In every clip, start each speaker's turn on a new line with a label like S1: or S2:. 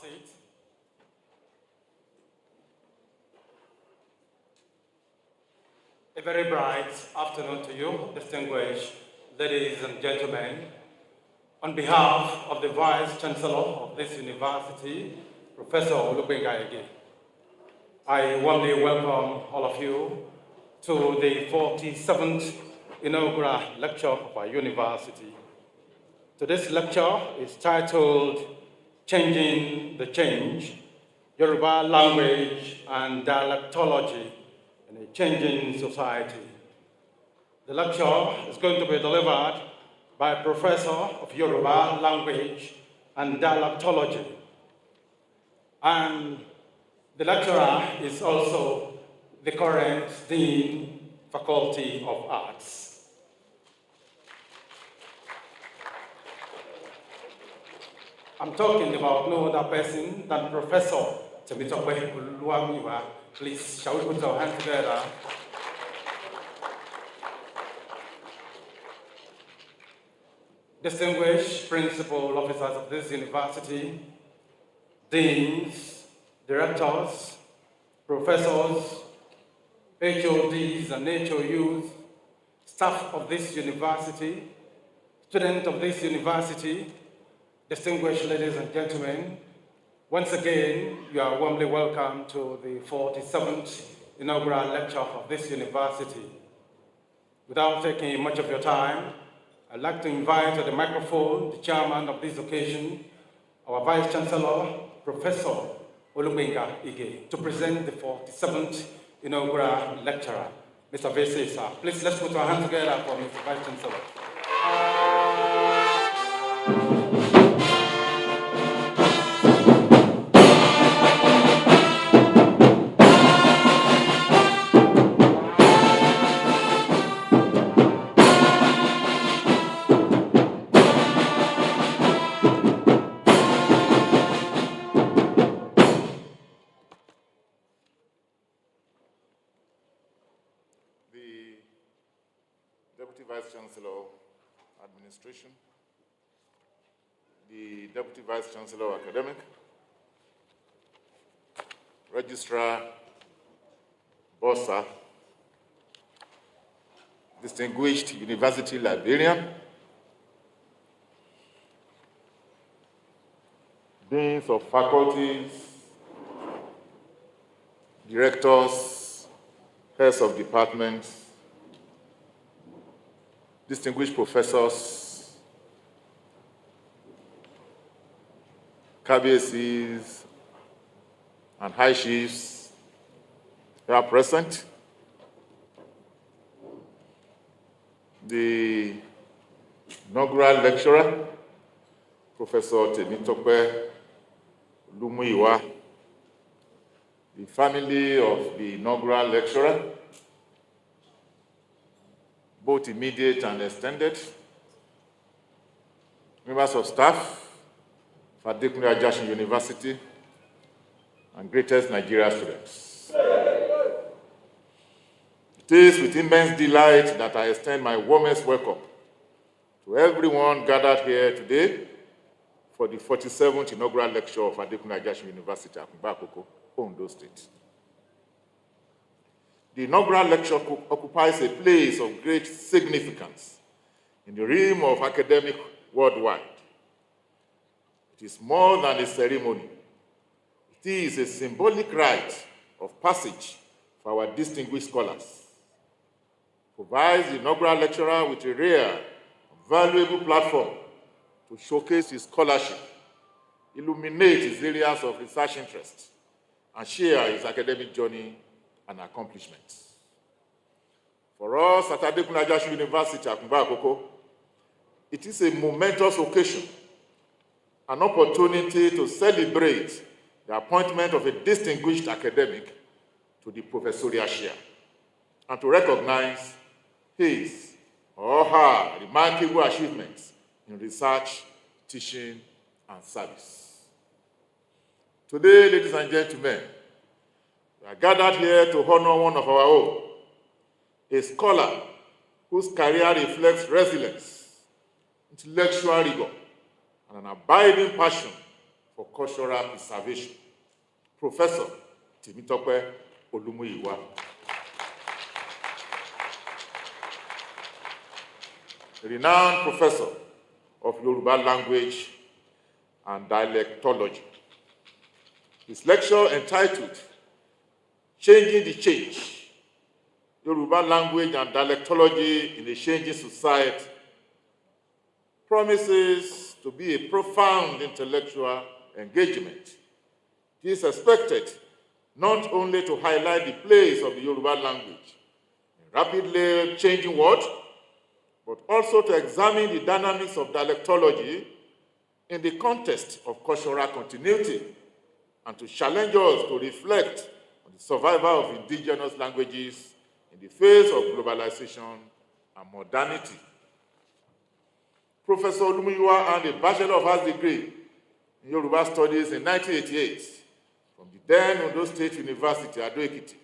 S1: seat. A very bright afternoon to you, distinguished ladies and gentlemen. On behalf of the Vice Chancellor of this university, Professor Olumuyiwa, I warmly welcome all of you to the 47th inaugural lecture of our university. Today's lecture is titled Changing the Change, Yoruba Language and Dialectology in a Changing Society. The lecture is going to be delivered by a professor of Yoruba Language and Dialectology. And the lecturer is also the current Dean, Faculty of Arts. I'm talking about no other person than Professor Temitope Olumuyiwa. Please, shall we put our hands together? Distinguished principal officers of this university, deans, directors, professors, HODs and HOUs, staff of this university, students of this university, distinguished ladies and gentlemen, once again, you are warmly welcome to the 47th inaugural lecture of this university. Without taking much of your time, I'd like to invite to the microphone the chairman of this occasion, our Vice Chancellor, Professor Olumuyiwa, to present the 47th inaugural lecturer. Mr. Vese, sir. Please, let's put our hands together for Mr. Vice Chancellor.
S2: Deputy Vice Chancellor, Administration, the Deputy Vice Chancellor, Academic, Registrar, Bossa, distinguished University Librarian, Deans of Faculties, Directors, Heads of Departments, distinguished professors, KBSCs, and high chiefs who are present, the inaugural lecturer, Professor Temitope Olumuyiwa, the family of the inaugural lecturer, both immediate and extended, members of staff for Adekunle University, and greatest Nigeria students. It is with immense delight that I extend my warmest welcome to everyone gathered here today for the 47th inaugural lecture of Adekunle University, Akungba Akoko, Ondo State. The inaugural lecture occupies a place of great significance in the realm of academic worldwide. It is more than a ceremony. It is a symbolic rite of passage for our distinguished scholars. It provides the inaugural lecturer with a rare, valuable platform to showcase his scholarship, illuminate his areas of research interest, and share his academic journey and accomplishments. For us at Adekunle University, Akungba Akoko, it is a momentous occasion, an opportunity to celebrate the appointment of a distinguished academic to the professorial chair and to recognize his or her remarkable achievements in research, teaching, and service. Today, ladies and gentlemen, we are gathered here to honor one of our own, a scholar whose career reflects resilience, intellectual rigor, and an abiding passion for Cultural Preservation, Professor Temitope Olumuyiwa. A renowned professor of Yoruba language and dialectology. His lecture entitled Changing the Change, Yoruba Language and Dialectology in a Changing Society, promises to be a profound intellectual engagement. It is expected not only to highlight the place of the Yoruba language in a rapidly changing world, but also to examine the dynamics of dialectology in the context of cultural continuity and to challenge us to reflect on the survival of indigenous languages in the face of globalization and modernity. Professor Olumuyiwa earned a Bachelor of Arts degree in Yoruba Studies in 1988 from the then Ondo State University, Ado-Ekiti.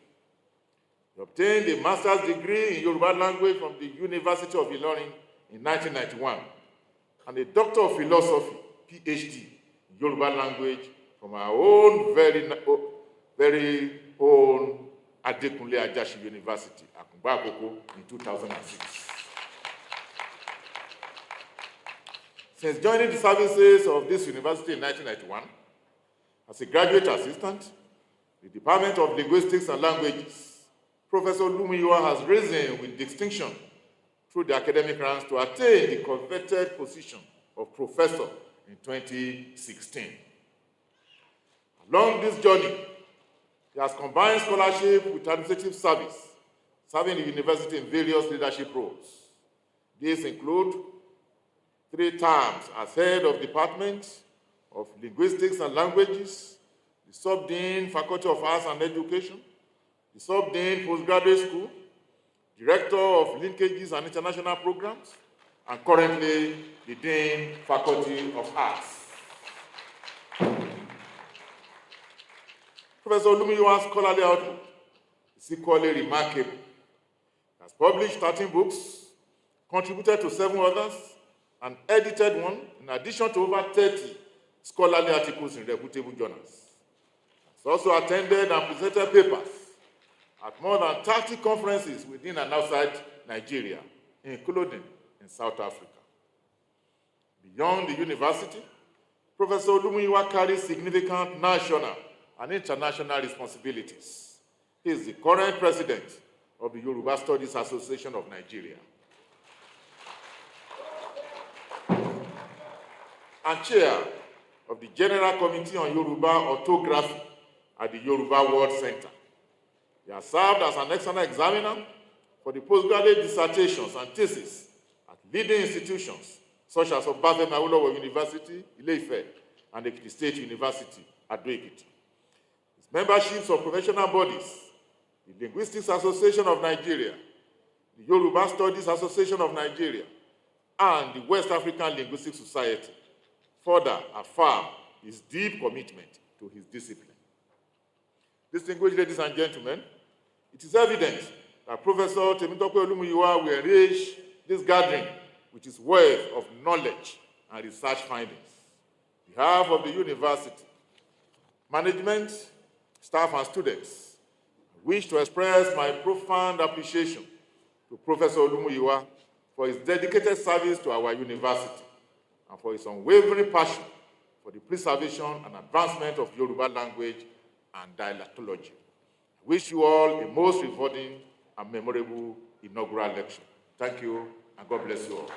S2: He obtained a master's degree in Yoruba language from the University of Ilorin in 1991 and a Doctor of Philosophy, PhD, in Yoruba language from our own very own Adekunle Ajashi University, Akungba Akoko, in 2006. Since joining the services of this university in 1991, as a graduate assistant, the Department of Linguistics and Languages, Professor Olumuyiwa has risen with distinction through the academic ranks to attain the coveted position of professor in 2016. Along this journey, he has combined scholarship with administrative service, serving the university in various leadership roles. These include 3 terms as head of Department of Linguistics and Languages, the Sub-Dean, Faculty of Arts and Education, the Sub-Dean, Postgraduate School, Director of Linkages and International Programs, and currently the Dean, Faculty of Arts. Professor Olumuyiwa's scholarly output is equally remarkable. He has published 13 books, contributed to 7 others, and edited one, in addition to over 30 scholarly articles in reputable journals. He has also attended and presented papers at more than 30 conferences within and outside Nigeria, including in South Africa. Beyond the university, Professor Olumuyiwa carries significant national and international responsibilities. He is the current president of the Yoruba Studies Association of Nigeria and chair of the General Committee on Yoruba Orthography at the Yoruba World Center. He has served as an external examiner for the postgraduate dissertations and theses at leading institutions such as Obafemi Awolowo University, Ile-Ife, and Ekiti State University, Ado-Ekiti. His memberships of professional bodies, the Linguistics Association of Nigeria, the Yoruba Studies Association of Nigeria, and the West African Linguistic Society, further affirm his deep commitment to his discipline. Distinguished ladies and gentlemen, it is evident that Professor Temitope Olumuyiwa will enrich this gathering with his wealth of knowledge and research findings. On behalf of the university, management, staff, and students, I wish to express my profound appreciation to Professor Olumuyiwa for his dedicated service to our university and for his unwavering passion for the preservation and advancement of Yoruba language and dialectology. I wish you all a most rewarding and memorable inaugural lecture. Thank you, and God bless you all.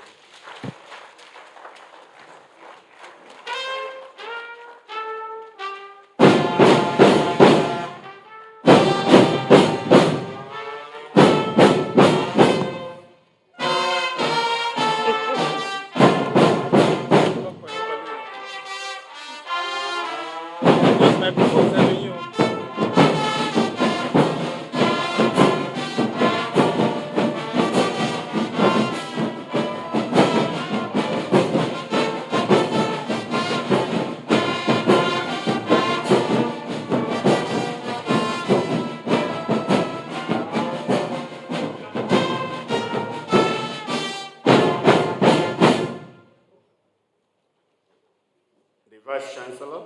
S3: Vice Chancellor,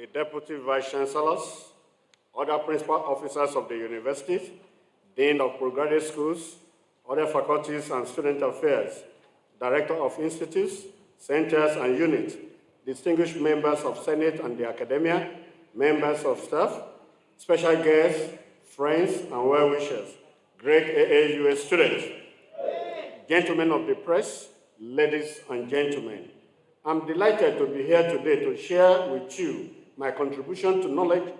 S3: the Deputy Vice-Chancellors, other principal officers of the universities, Dean of Postgraduate Schools, other faculties and student affairs, Director of Institutes, Centers and Units, distinguished members of Senate and the academia, members of staff, special guests, friends and well-wishers, great AAUA students, gentlemen of the press, ladies and gentlemen. I'm delighted to be here today to share with you my contribution to knowledge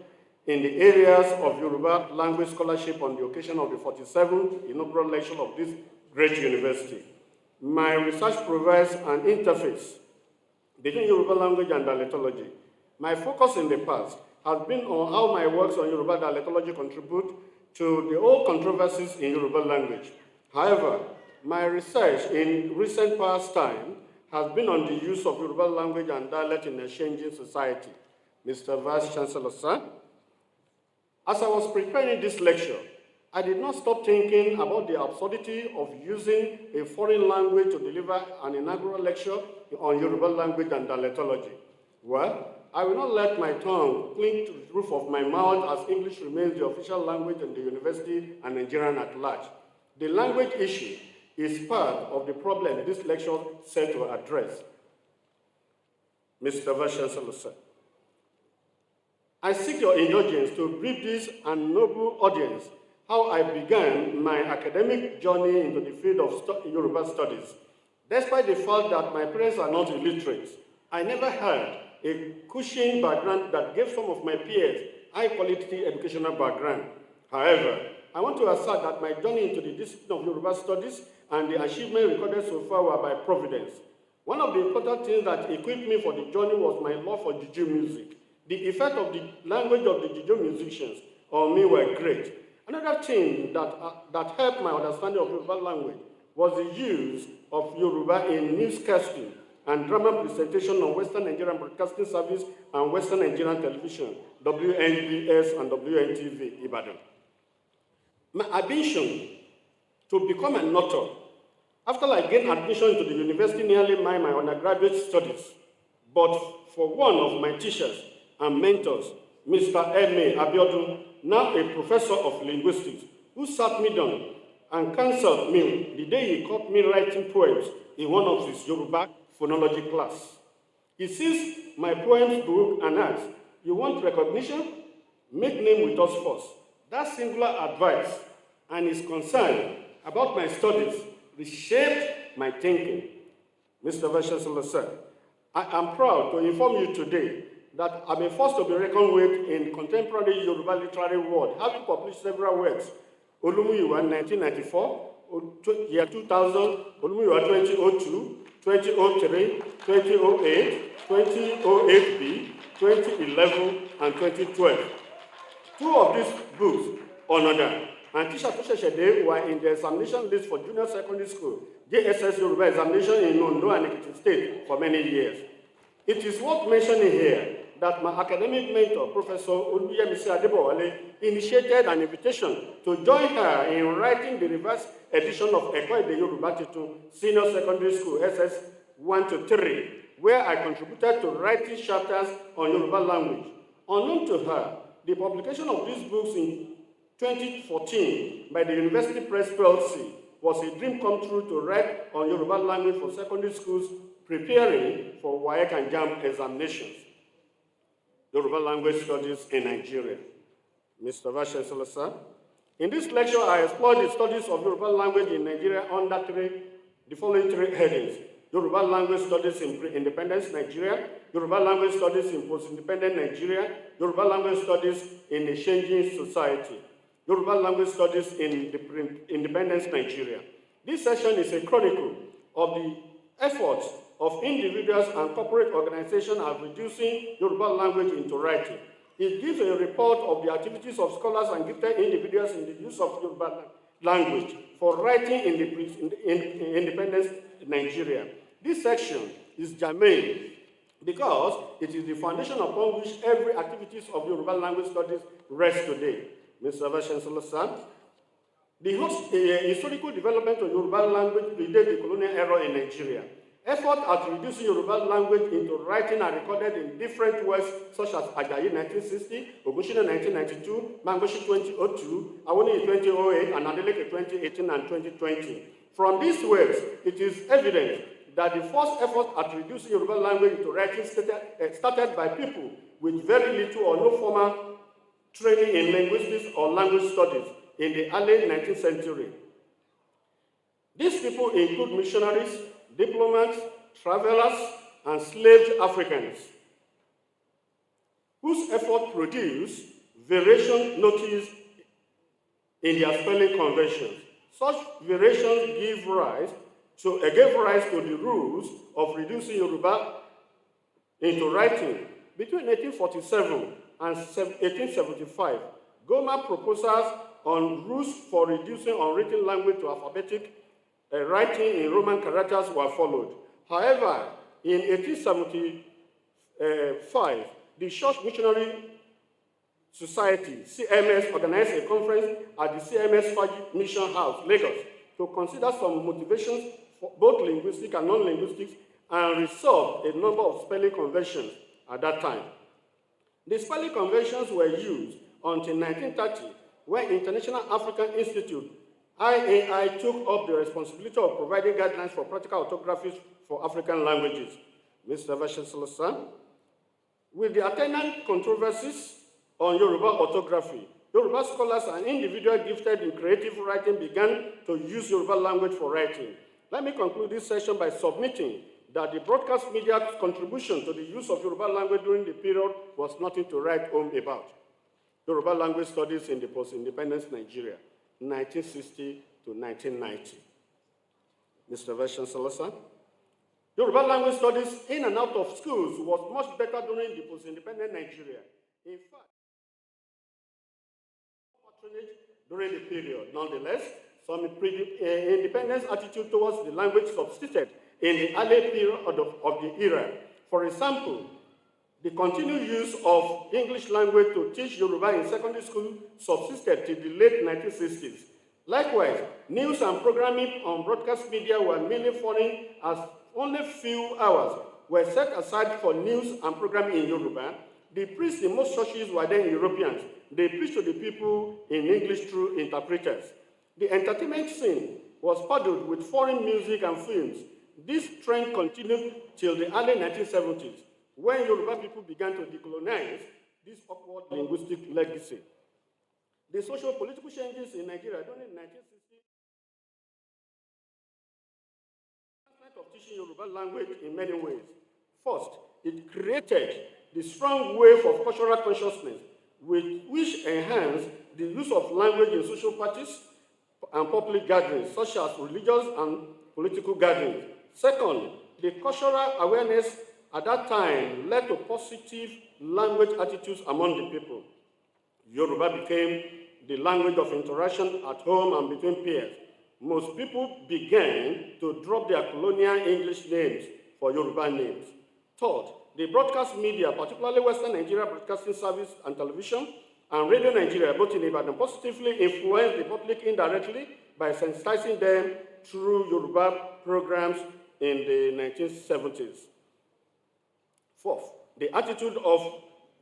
S3: in the areas of Yoruba language scholarship on the occasion of the 47th inaugural lecture of this great university. My research provides an interface between Yoruba language and dialectology. My focus in the past has been on how my works on Yoruba dialectology contribute to the old controversies in Yoruba language. However, my research in recent past time has been on the use of Yoruba language and dialect in a changing society. Mr. Vice-Chancellor, sir, as I was preparing this lecture, I did not stop thinking about the absurdity of using a foreign language to deliver an inaugural lecture on Yoruba language and dialectology. Well, I will not let my tongue cling to the roof of my mouth as English remains the official language in the university and Nigerian at large. The language issue is part of the problem this lecture set to address. Mr. Vice-Chancellor, sir, I seek your indulgence to brief this and noble audience how I began my academic journey into the field of Yoruba studies. Despite the fact that my parents are not illiterate, I never had a cushioned background that gave some of my peers high-quality educational background. However, I want to assert that my journey into the discipline of Yoruba studies and the achievements recorded so far were by providence. One of the important things that equipped me for the journey was my love for juju music. The effect of the language of the juju musicians on me were great. Another thing that helped my understanding of Yoruba language was the use of Yoruba in newscasting and drama presentation on Western Nigerian Broadcasting Service and Western Nigerian Television, WNBS and WNTV, Ibadan. My ambition to become an author after I gained admission into the university nearly my undergraduate studies, but for one of my teachers and mentors, Mr. M.A. Abiodun, now a professor of linguistics, who sat me down and counseled me the day he caught me writing poems in one of his Yoruba phonology class. He sees my poems book and asks, "You want recognition? Make name with us first." That singular advice and his concern about my studies reshaped my thinking. Mr. Vice-Chancellor, sir, I am proud to inform you today that I'm a force to be reckoned with in contemporary Yoruba literary world, having published several works. Olumuyiwa 1994, year 2000, Olumuyiwa 2002, 2003, 2008, 2008B, 2011, and 2012. Two of these books honored and Tisha Tosheshede were in the examination list for junior secondary school, JSS Yoruba examination in Ondo and Ekiti State for many years. It is worth mentioning here that my academic mentor, Professor Olumuyiwa initiated an invitation to join her in writing the revised edition of Eko Ede Yoruba Titu Senior Secondary School, SS 1 to 3, where I contributed to writing chapters on Yoruba language. Unknown to her, the publication of these books in 2014 by the University Press PLC was a dream come true to write on Yoruba language for secondary schools preparing for WAEC and JAMB examinations. Yoruba language studies in Nigeria. Mr. Vice-Chancellor, sir, in this lecture, I explored the studies of Yoruba language in Nigeria under the following three headings: Yoruba language studies in pre-independence Nigeria, Yoruba language studies in post-independent Nigeria, Yoruba language studies in a changing society, Yoruba language studies in the pre-independence Nigeria. This session is a chronicle of the efforts of individuals and corporate organizations at reducing Yoruba language into writing. It gives a report of the activities of scholars and gifted individuals in the use of Yoruba language for writing in the independence Nigeria. This section is germane because it is the foundation upon which every activities of Yoruba language studies rests today. Mr. Vice-Chancellor, sir, the historical development of Yoruba language predates the colonial era in Nigeria. Effort at reducing Yoruba language into writing are recorded in different works such as Ajayi 1960, Ogunshina 1992, Mangoshi 2002, Awoniyi 2008, and Adeleke 2018 and 2020. From these works, it is evident that the first effort at reducing Yoruba language into writing started by people with very little or no formal training in linguistics or language studies in the early 19th century. These people include missionaries, diplomats, travelers, and slaved Africans, whose effort produced variation noticed in their spelling conventions. Such variations gave rise to the rules of reducing Yoruba into writing. Between 1847 and 1875, Goma proposals on rules for reducing unwritten language to alphabetic writing in Roman characters were followed. However, in 1875, the Church Missionary Society, CMS, organized a conference at the CMS Faji Mission House, Lagos, to consider some motivations for both linguistic and non-linguistics and resolved a number of spelling conventions at that time. The spelling conventions were used until 1930, when International African Institute IAI took up the responsibility of providing guidelines for practical orthography for African languages. Mr. Vice-Chancellor, with the attendant controversies on Yoruba orthography, Yoruba scholars and individuals gifted in creative writing began to use Yoruba language for writing. Let me conclude this session by submitting that the broadcast media's contribution to the use of Yoruba language during the period was nothing to write home about. Yoruba language studies in the post-independence Nigeria, 1960 to 1990. Mr. Vice-Chancellor, Yoruba language studies in and out of schools was much better during the post-independent Nigeria. In fact, patronage during the period. Nonetheless, some independence attitude towards the language subsisted in the early period of the era. For example, the continued use of English language to teach Yoruba in secondary school subsisted till the late 1960s. Likewise, news and programming on broadcast media were mainly foreign, as only few hours were set aside for news and programming in Yoruba. The priests in most churches were then Europeans. They preached to the people in English through interpreters. The entertainment scene was paddled with foreign music and films. This trend continued till the early 1970s, when Yoruba people began to decolonize this upward linguistic legacy. The socio-political changes in Nigeria during the 1960s of teaching Yoruba language in many ways. First, it created the strong wave of cultural consciousness, which enhanced the use of language in social parties and public gatherings, such as religious and political gatherings. Second, the cultural awareness at that time led to positive language attitudes among the people. Yoruba became the language of interaction at home and between peers. Most people began to drop their colonial English names for Yoruba names. Third, the broadcast media, particularly Western Nigeria Broadcasting Service and Television, and Radio Nigeria, both in Ibadan, positively influenced the public indirectly by sensitizing them through Yoruba programs in the 1970s. Fourth, the attitude of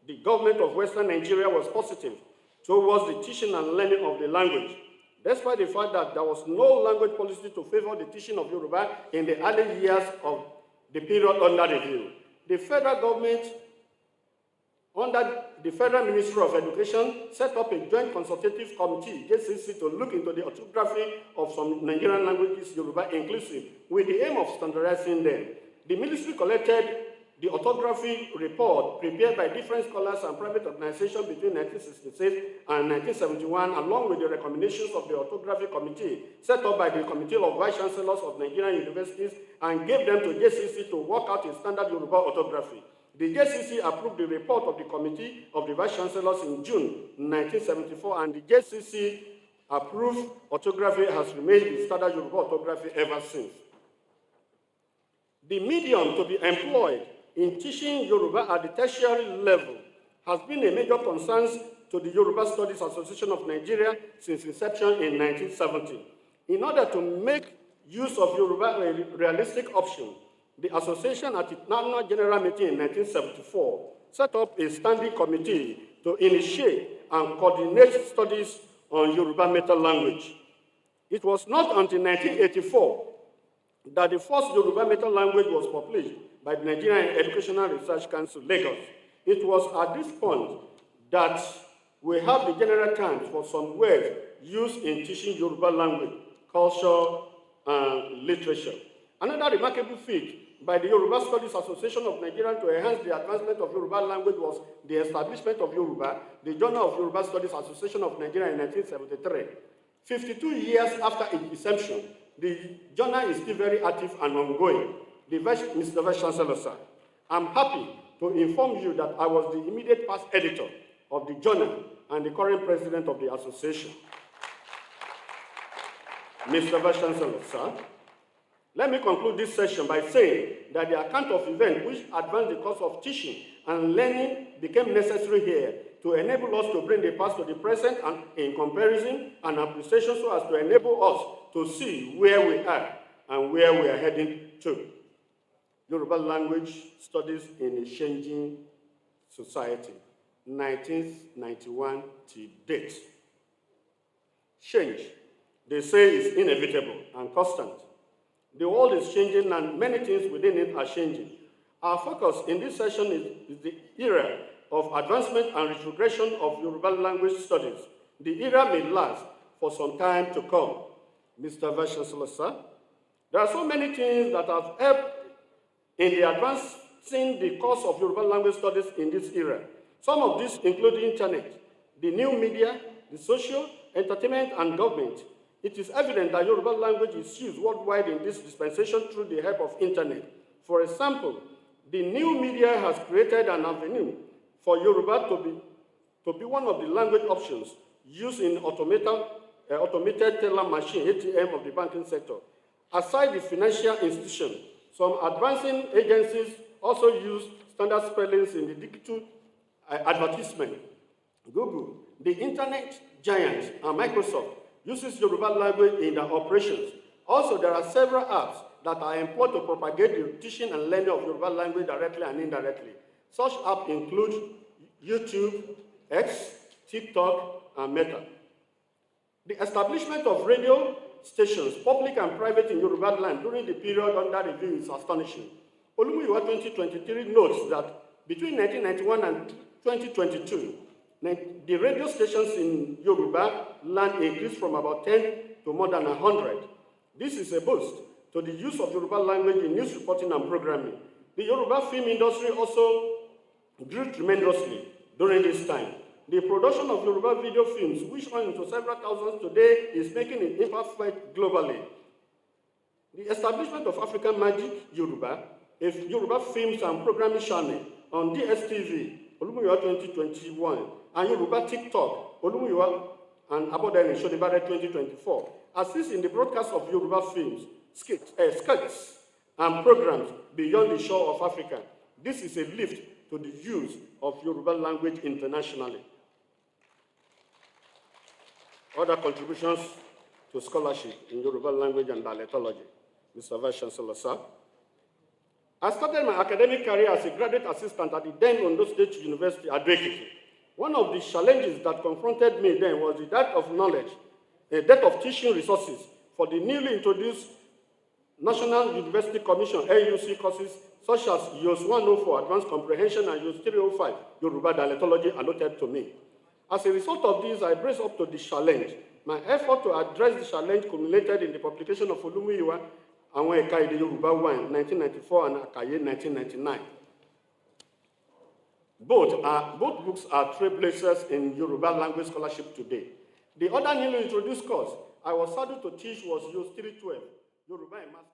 S3: the government of Western Nigeria was positive towards the teaching and learning of the language, despite the fact that there was no language policy to favor the teaching of Yoruba in the early years of the period under review. The federal government, under the Federal Ministry of Education, set up a joint consultative committee, JCC, to look into the orthography of some Nigerian languages, Yoruba inclusive, with the aim of standardizing them. The ministry collected the orthography report prepared by different scholars and private organizations between 1966 and 1971, along with the recommendations of the orthography committee set up by the Committee of Vice Chancellors of Nigerian Universities, and gave them to JCC to work out a standard Yoruba orthography. The JCC approved the report of the Committee of the Vice Chancellors in June 1974, and the JCC approved orthography has remained the standard Yoruba orthography ever since. The medium to be employed in teaching Yoruba at the tertiary level has been a major concern to the Yoruba Studies Association of Nigeria since inception in 1970. In order to make use of Yoruba a realistic option, the association at its annual general meeting in 1974 set up a standing committee to initiate and coordinate studies on Yoruba method language. It was not until 1984 that the first Yoruba method language was published by the Nigerian Educational Research Council, Lagos. It was at this point that we have the general terms for some words used in teaching Yoruba language, culture, and literature. Another remarkable feat by the Yoruba Studies Association of Nigeria to enhance the advancement of Yoruba language was the establishment of Yoruba, the Journal of Yoruba Studies Association of Nigeria in 1973. 52 years after its inception, the journal is still very active and ongoing. Mr. Vice Chancellor, sir, I'm happy to inform you that I was the immediate past editor of the journal and the current president of the association. Mr. Vice Chancellor, sir, let me conclude this session by saying that the account of events which advanced the course of teaching and learning became necessary here to enable us to bring the past to the present and in comparison and appreciation so as to enable us to see where we are and where we are heading to. Yoruba language studies in a changing society, 1991 to date. Change, they say, is inevitable and constant. The world is changing and many things within it are changing. Our focus in this session is the era of advancement and retrogression of Yoruba language studies. The era may last for some time to come. Mr. Vice Chancellor, sir, there are so many things that have helped in the advancing the course of Yoruba language studies in this era. Some of these include the internet, the new media, the social, entertainment, and government. It is evident that Yoruba language is used worldwide in this dispensation through the help of internet. For example, the new media has created an avenue for Yoruba to be one of the language options used in automated teller machine, ATM, of the banking sector. Aside the financial institution, some advancing agencies also use standard spellings in the digital advertisement. Google, the internet giant, and Microsoft uses Yoruba language in their operations. Also, there are several apps that are employed to propagate the teaching and learning of Yoruba language directly and indirectly. Such apps include YouTube, X, TikTok, and Meta. The establishment of radio stations, public and private, in Yoruba land during the period under review is astonishing. Olumuyiwa 2023 notes that between 1991 and 2022, the radio stations in Yoruba land increased from about 10 to more than 100. This is a boost to the use of Yoruba language in news reporting and programming. The Yoruba film industry also grew tremendously during this time. The production of Yoruba video films, which run into several thousands today, is making an impact globally. The establishment of African Magic Yoruba, a Yoruba films and programming channel on DSTV, Olumuyiwa 2021, and Yoruba TikTok, Olumuyiwa and Abodeni Shodibare 2024, assists in the broadcast of Yoruba films, skits, and programs beyond the shore of Africa. This is a lift to the use of Yoruba language internationally. Other contributions to scholarship in Yoruba language and dialectology. Mr. Vice Chancellor, sir. I started my academic career as a graduate assistant at the then Ondo State University at Ekiti. One of the challenges that confronted me then was the dearth of knowledge, the dearth of teaching resources for the newly introduced National University Commission AAUC courses such as YOS 104 Advanced Comprehension and YOS 305 Yoruba Dialectology allotted to me. As a result of this, I braced up to the challenge. My effort to address the challenge culminated in the publication of Olumuyiwa Àwọn Ẹ̀ka Èdè Yorùbá 1, 1994, and Akaye, 1999. Both books are trailblazers in Yoruba language scholarship today. The other newly introduced course I was saddled to teach was YOS 312, Yoruba and Math.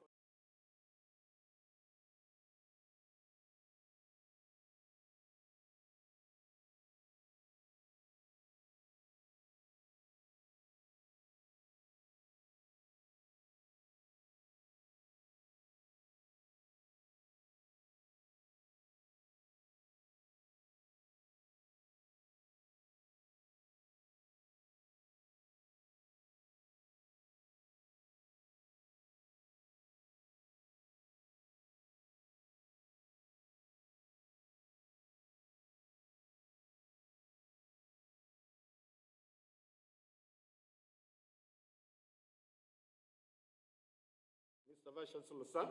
S3: Mr. Vice Chancellor, sir.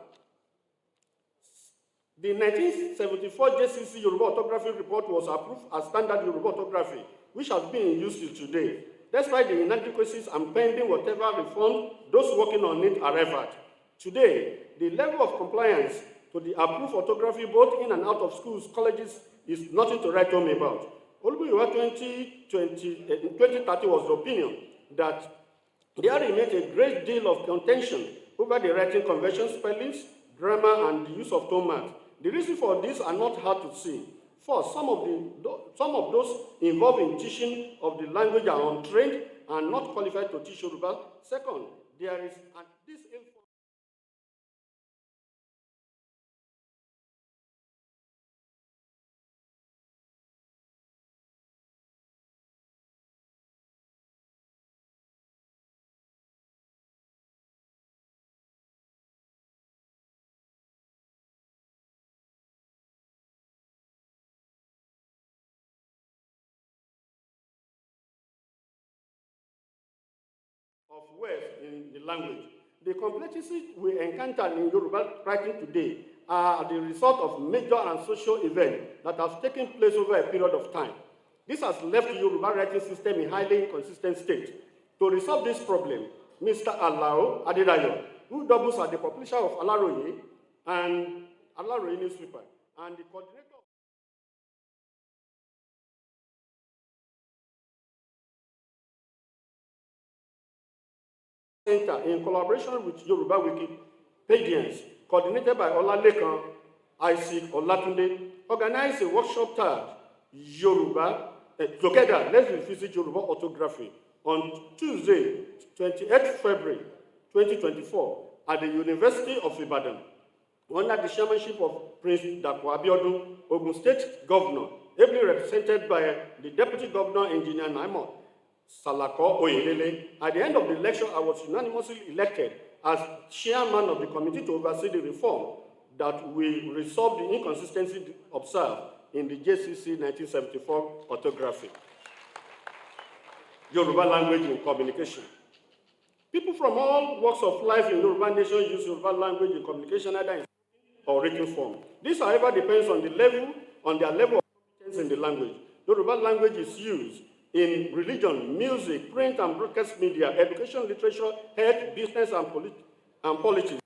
S3: The 1974 JCC Yoruba Orthography Report was approved as standard Yoruba orthography, which has been in use till today. Despite the inadequacies and pending whatever reform those working on it arrive at. Today, the level of compliance to the approved orthography both in and out of schools, colleges, is nothing to write home about. Olumuyiwa 2030 was the opinion that there remains a great deal of contention over the writing convention, spellings, grammar, and the use of tone marks. The reason for this are not hard to see. First, some of those involved in teaching of the language are untrained and not qualified to teach Yoruba. Second, there is this of words in the language. The complexities we encounter in Yoruba writing today are the result of major and social events that have taken place over a period of time. This has left the Yoruba writing system in highly inconsistent state. To resolve this problem, Mr. Alao Adedayo, who doubles as the publisher of Alaroye and Alaroye newspaper, and the coordinator Center, in collaboration with Yoruba Wikipedians, coordinated by Olalekan Isaac Olatunde, organized a workshop titled Yoruba, Together, Let's Revisit Yoruba Orthography on Tuesday, 28 February 2024 at the University of Ibadan, under the chairmanship of Prince Dapo Abiodun, Ogun State Governor, ably represented by the Deputy Governor, Engineer Naimo Salako Oyelele. At the end of the lecture, I was unanimously elected as chairman of the committee to oversee the reform that will resolve the inconsistency observed in the JCC 1974 orthography. Yoruba language in communication. People from all walks of life in Yoruba nation use Yoruba language in communication either in or written form. This, however, depends on their level of competence in the language. Yoruba language is used in religion, music, print and broadcast media, education, literature, health, business, and politics.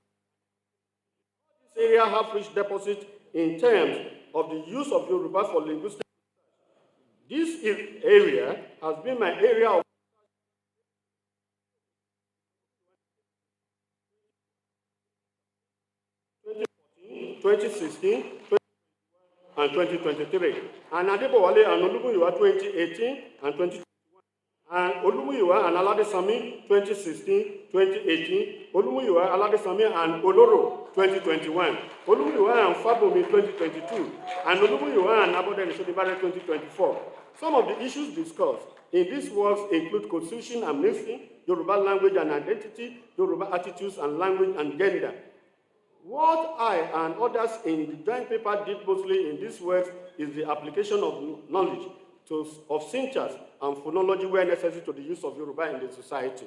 S3: This area have rich deposit in terms of the use of Yoruba for linguistic. This area has been my area of 2016, and 2023. And Adebowale and Olumuyiwa 2018 and 2021. And Olumuyiwa and Aladesami 2016, 2018. Olumuyiwa, Aladesami and Oloro 2021. Olumuyiwa and Fabomi 2022. And Olumuyiwa and Abode Shodibare 2024. Some of the issues discussed in these works include constitution and mixing, Yoruba language and identity, Yoruba attitudes and language and gender. What I and others in the joint paper did mostly in this work is the application of knowledge of syntax and phonology where necessary to the use of Yoruba in the society.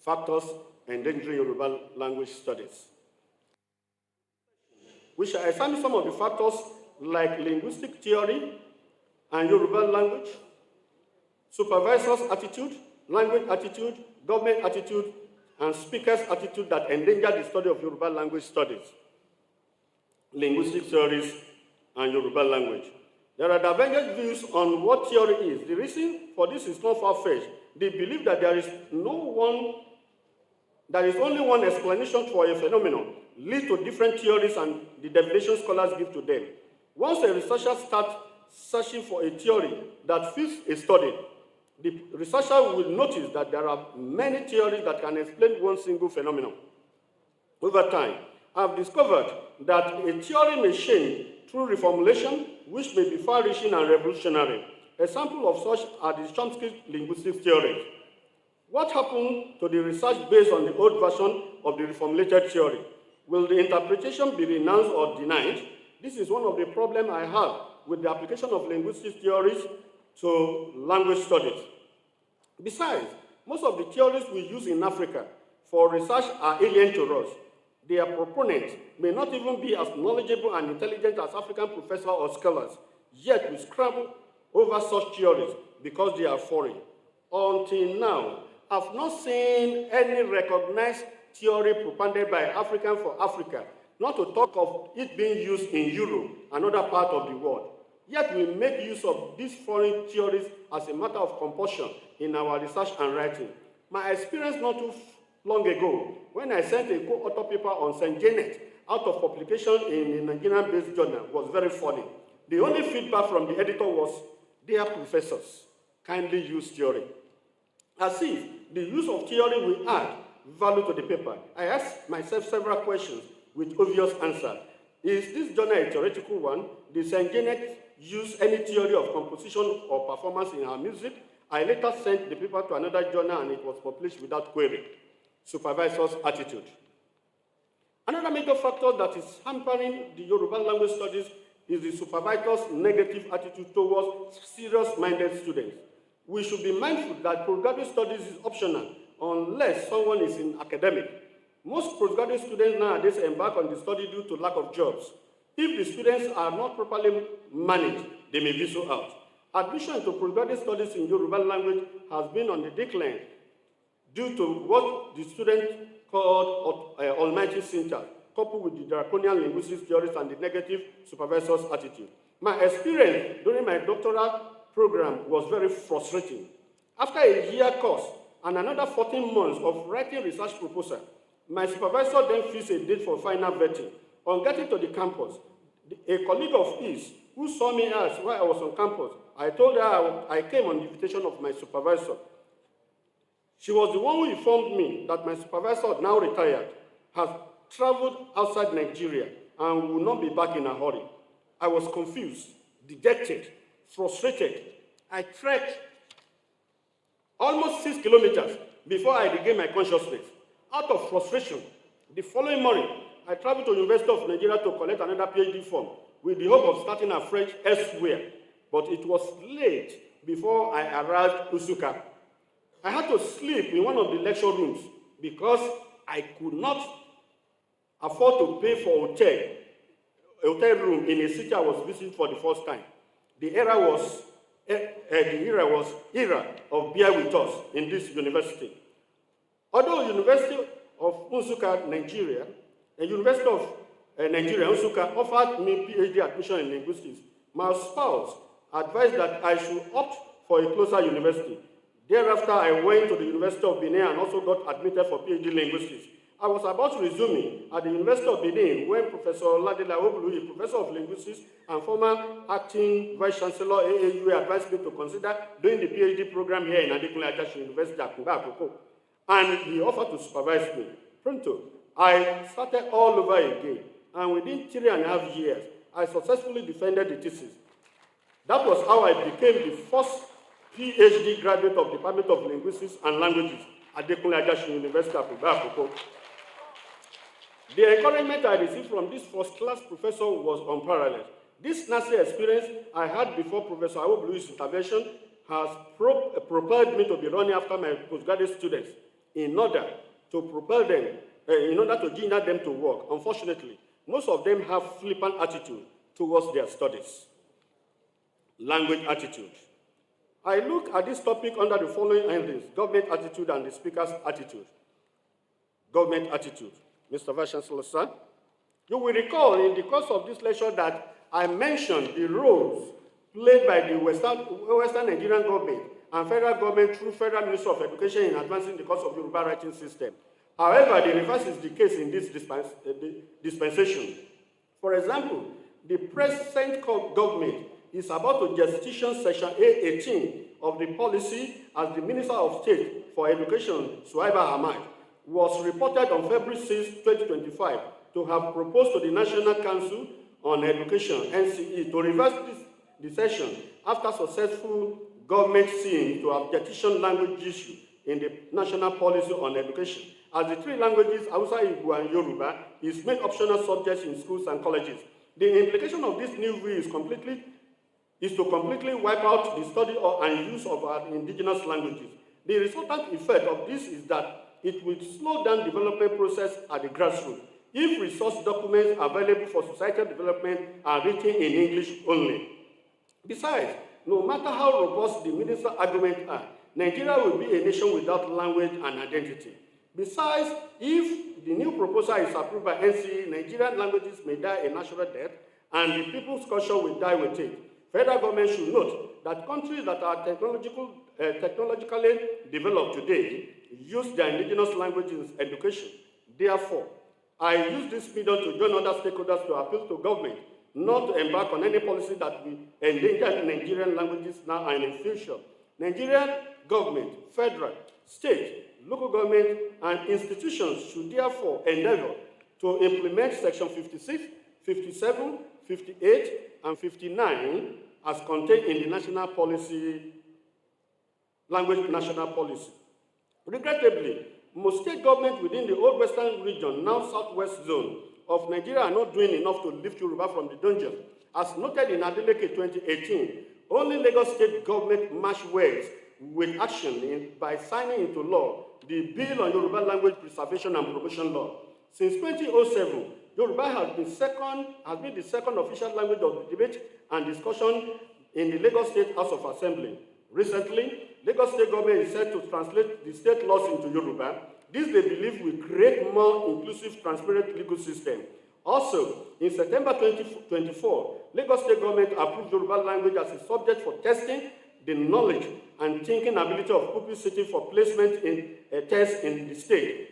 S3: Factors endangering Yoruba language studies. We shall examine some of the factors like linguistic theory and Yoruba language, supervisor's attitude, language attitude, government attitude, and speakers' attitude that endanger the study of Yoruba language studies, linguistic theories, and Yoruba language. There are divergent views on what theory is. The reason for this is not far-fetched. They believe that there is only one explanation for a phenomenon, lead to different theories and the definition scholars give to them. Once a researcher starts searching for a theory that fits a study, the researcher will notice that there are many theories that can explain one single phenomenon. Over time, I've discovered that a theory may change through reformulation, which may be far-reaching and revolutionary. Examples of such are the Chomsky linguistic theory. What happened to the research based on the old version of the reformulated theory? Will the interpretation be renounced or denied? This is one of the problems I have with the application of linguistic theories to language studies. Besides, most of the theories we use in Africa for research are alien to us. Their proponents may not even be as knowledgeable and intelligent as African professors or scholars, yet we scramble over such theories because they are foreign. Until now, I've not seen any recognized theory propounded by African for Africa, not to talk of it being used in Europe, another part of the world. Yet we make use of these foreign theories as a matter of compulsion in our research and writing. My experience not too long ago, when I sent a co-author paper on St. Janet out of publication in a Nigerian-based journal, was very funny. The only feedback from the editor was, "Dear professors, kindly use theory." As if the use of theory will add value to the paper, I asked myself several questions with obvious answer. Is this journal a theoretical one? Did St. Janet use any theory of composition or performance in her music? I later sent the paper to another journal and it was published without query. Supervisor's attitude. Another major factor that is hampering the Yoruba language studies is the supervisor's negative attitude towards serious-minded students. We should be mindful that postgraduate studies is optional unless someone is in academic. Most postgraduate students nowadays embark on the study due to lack of jobs. If the students are not properly managed, they may be so out. Admission into postgraduate studies in Yoruba language has been on the decline due to what the students called almighty syntax, coupled with the draconian linguistics theories and the negative supervisor's attitude. My experience during my doctoral program was very frustrating. After a year course and another 14 months of writing research proposal, my supervisor then fixed a date for final vetting. On getting to the campus, a colleague of his who saw me as while I was on campus, I told her I came on the invitation of my supervisor. She was the one who informed me that my supervisor, now retired, has traveled outside Nigeria and will not be back in a hurry. I was confused, dejected, frustrated. I trekked almost 6 kilometers before I regained my consciousness. Out of frustration, the following morning, I traveled to the University of Nigeria to collect another PhD form with the hope of starting afresh elsewhere, but it was late before I arrived in Usuka. I had to sleep in one of the lecture rooms because I could not afford to pay for a hotel room in a city I was visiting for the first time. The era was era of bear with us in this university. Although University of Nsukka, Nigeria, the University of Nigeria, Nsukka, offered me PhD admission in linguistics, my spouse advised that I should opt for a closer university. Thereafter, I went to the University of Benin and also got admitted for PhD linguistics. I was about to resume at the University of Benin when Professor Olumuyiwa, Professor of Linguistics and former acting Vice Chancellor AAUA, advised me to consider doing the PhD program here in Adekunle University at Akoko. And he offered to supervise me. Pronto, I started all over again, and within 3.5 years, I successfully defended the thesis. That was how I became the first PhD graduate of the Department of Linguistics and Languages at Adekunle University at Akoko. The encouragement I received from this first-class professor was unparalleled. This nasty experience I had before Professor Olumuyiwa's intervention has propelled me to be running after my postgraduate students in order to propel them, in order to ginger them to work. Unfortunately, most of them have flippant attitude towards their studies. Language attitude. I look at this topic under the following headings: government attitude and the speaker's attitude. Government attitude. Mr. Vice Chancellor, sir, you will recall in the course of this lecture that I mentioned the roles played by the Western Nigerian government and federal government through Federal Ministry of Education in advancing the course of Yoruba writing system. However, the reverse is the case in this dispensation. For example, the present government is about to gestation Section A18 of the policy as the Minister of State for Education, Suhaiba Ahmad, was reported on February 6, 2025, to have proposed to the National Council on Education, NCE, to reverse this decision after successful government seeing to have petition language issue in the national policy on education. As the three languages, Hausa, Igbo, and Yoruba, is made optional subjects in schools and colleges. The implication of this new rule is to completely wipe out the study and use of our indigenous languages. The resultant effect of this is that it will slow down the development process at the grassroots. if resource documents available for societal development are written in English only. Besides, no matter how robust the minister arguments are, Nigeria will be a nation without language and identity. Besides, if the new proposal is approved by NCE, Nigerian languages may die a natural death, and the people's culture will die with it. Federal government should note that countries that are technologically developed today use their indigenous language in education. Therefore, I use this medium to join other stakeholders to appeal to government not to embark on any policy that will endanger Nigerian languages now and in future. Nigerian government, federal, state, local government, and institutions should therefore endeavor to implement Section 56, 57, 58, and 59 as contained in the national policy, language national policy. Regrettably, most state governments within the old western region, now southwest zone of Nigeria, are not doing enough to lift Yoruba from the dungeon. As noted in Adeleke 2018, only Lagos state government matched words with action by signing into law the Bill on Yoruba Language Preservation and Promotion Law. Since 2007, Yoruba has been the second official language of the debate and discussion in the Lagos State House of Assembly. Recently, Lagos State government is set to translate the state laws into Yoruba. This, they believe, will create more inclusive, transparent legal system. Also, in September 2024, Lagos State government approved Yoruba language as a subject for testing the knowledge and thinking ability of pupils sitting for placement in a test in the state.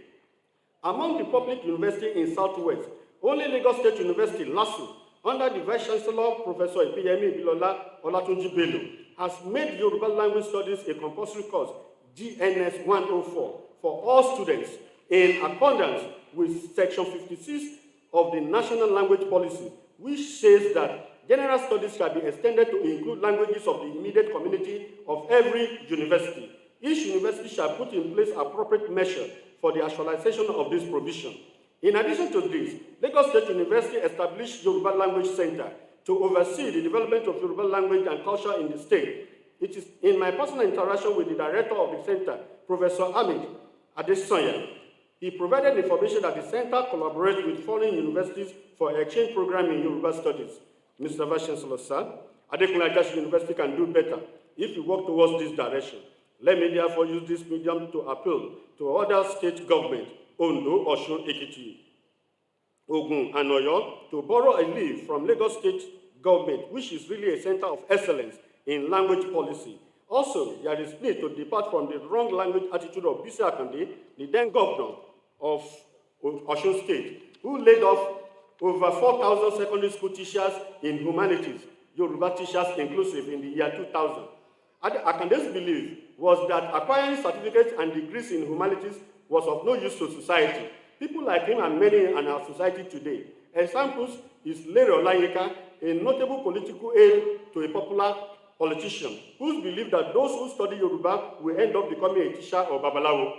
S3: Among the public universities in Southwest, only Lagos State University, LASU, under the Vice Chancellor, Professor Epiyemi Ibilola Olatunji Bello, has made Yoruba language studies a compulsory course, GNS 104, for all students in accordance with Section 56 of the National Language Policy, which says that general studies shall be extended to include languages of the immediate community of every university. Each university shall put in place appropriate measure for the actualization of this provision. In addition to this, Lagos State University established Yoruba Language Center to oversee the development of Yoruba language and culture in the state. It is in my personal interaction with the director of the center, Professor Amit Adesanya. He provided information that the center collaborates with foreign universities for exchange program in Yoruba studies. Mr. Vice Chancellor, sir, Adekunle Ajasin University can do better if we work towards this direction. Let me therefore use this medium to appeal to other state governments, Ondo, Osun, Ekiti, Ogun, and Oyo, to borrow a leaf from Lagos State government, which is really a center of excellence in language policy. Also, there is need to depart from the wrong language attitude of Bisi Akande, the then governor of Osun State, who laid off over 4,000 secondary school teachers in humanities, Yoruba teachers inclusive, in the year 2000. Akande's belief was that acquiring certificates and degrees in humanities was of no use to society. People like him and many in our society today. Examples is Larry Olayinka, a notable political aide to a popular politician, who believes that those who study Yoruba will end up becoming a teacher or babalawo.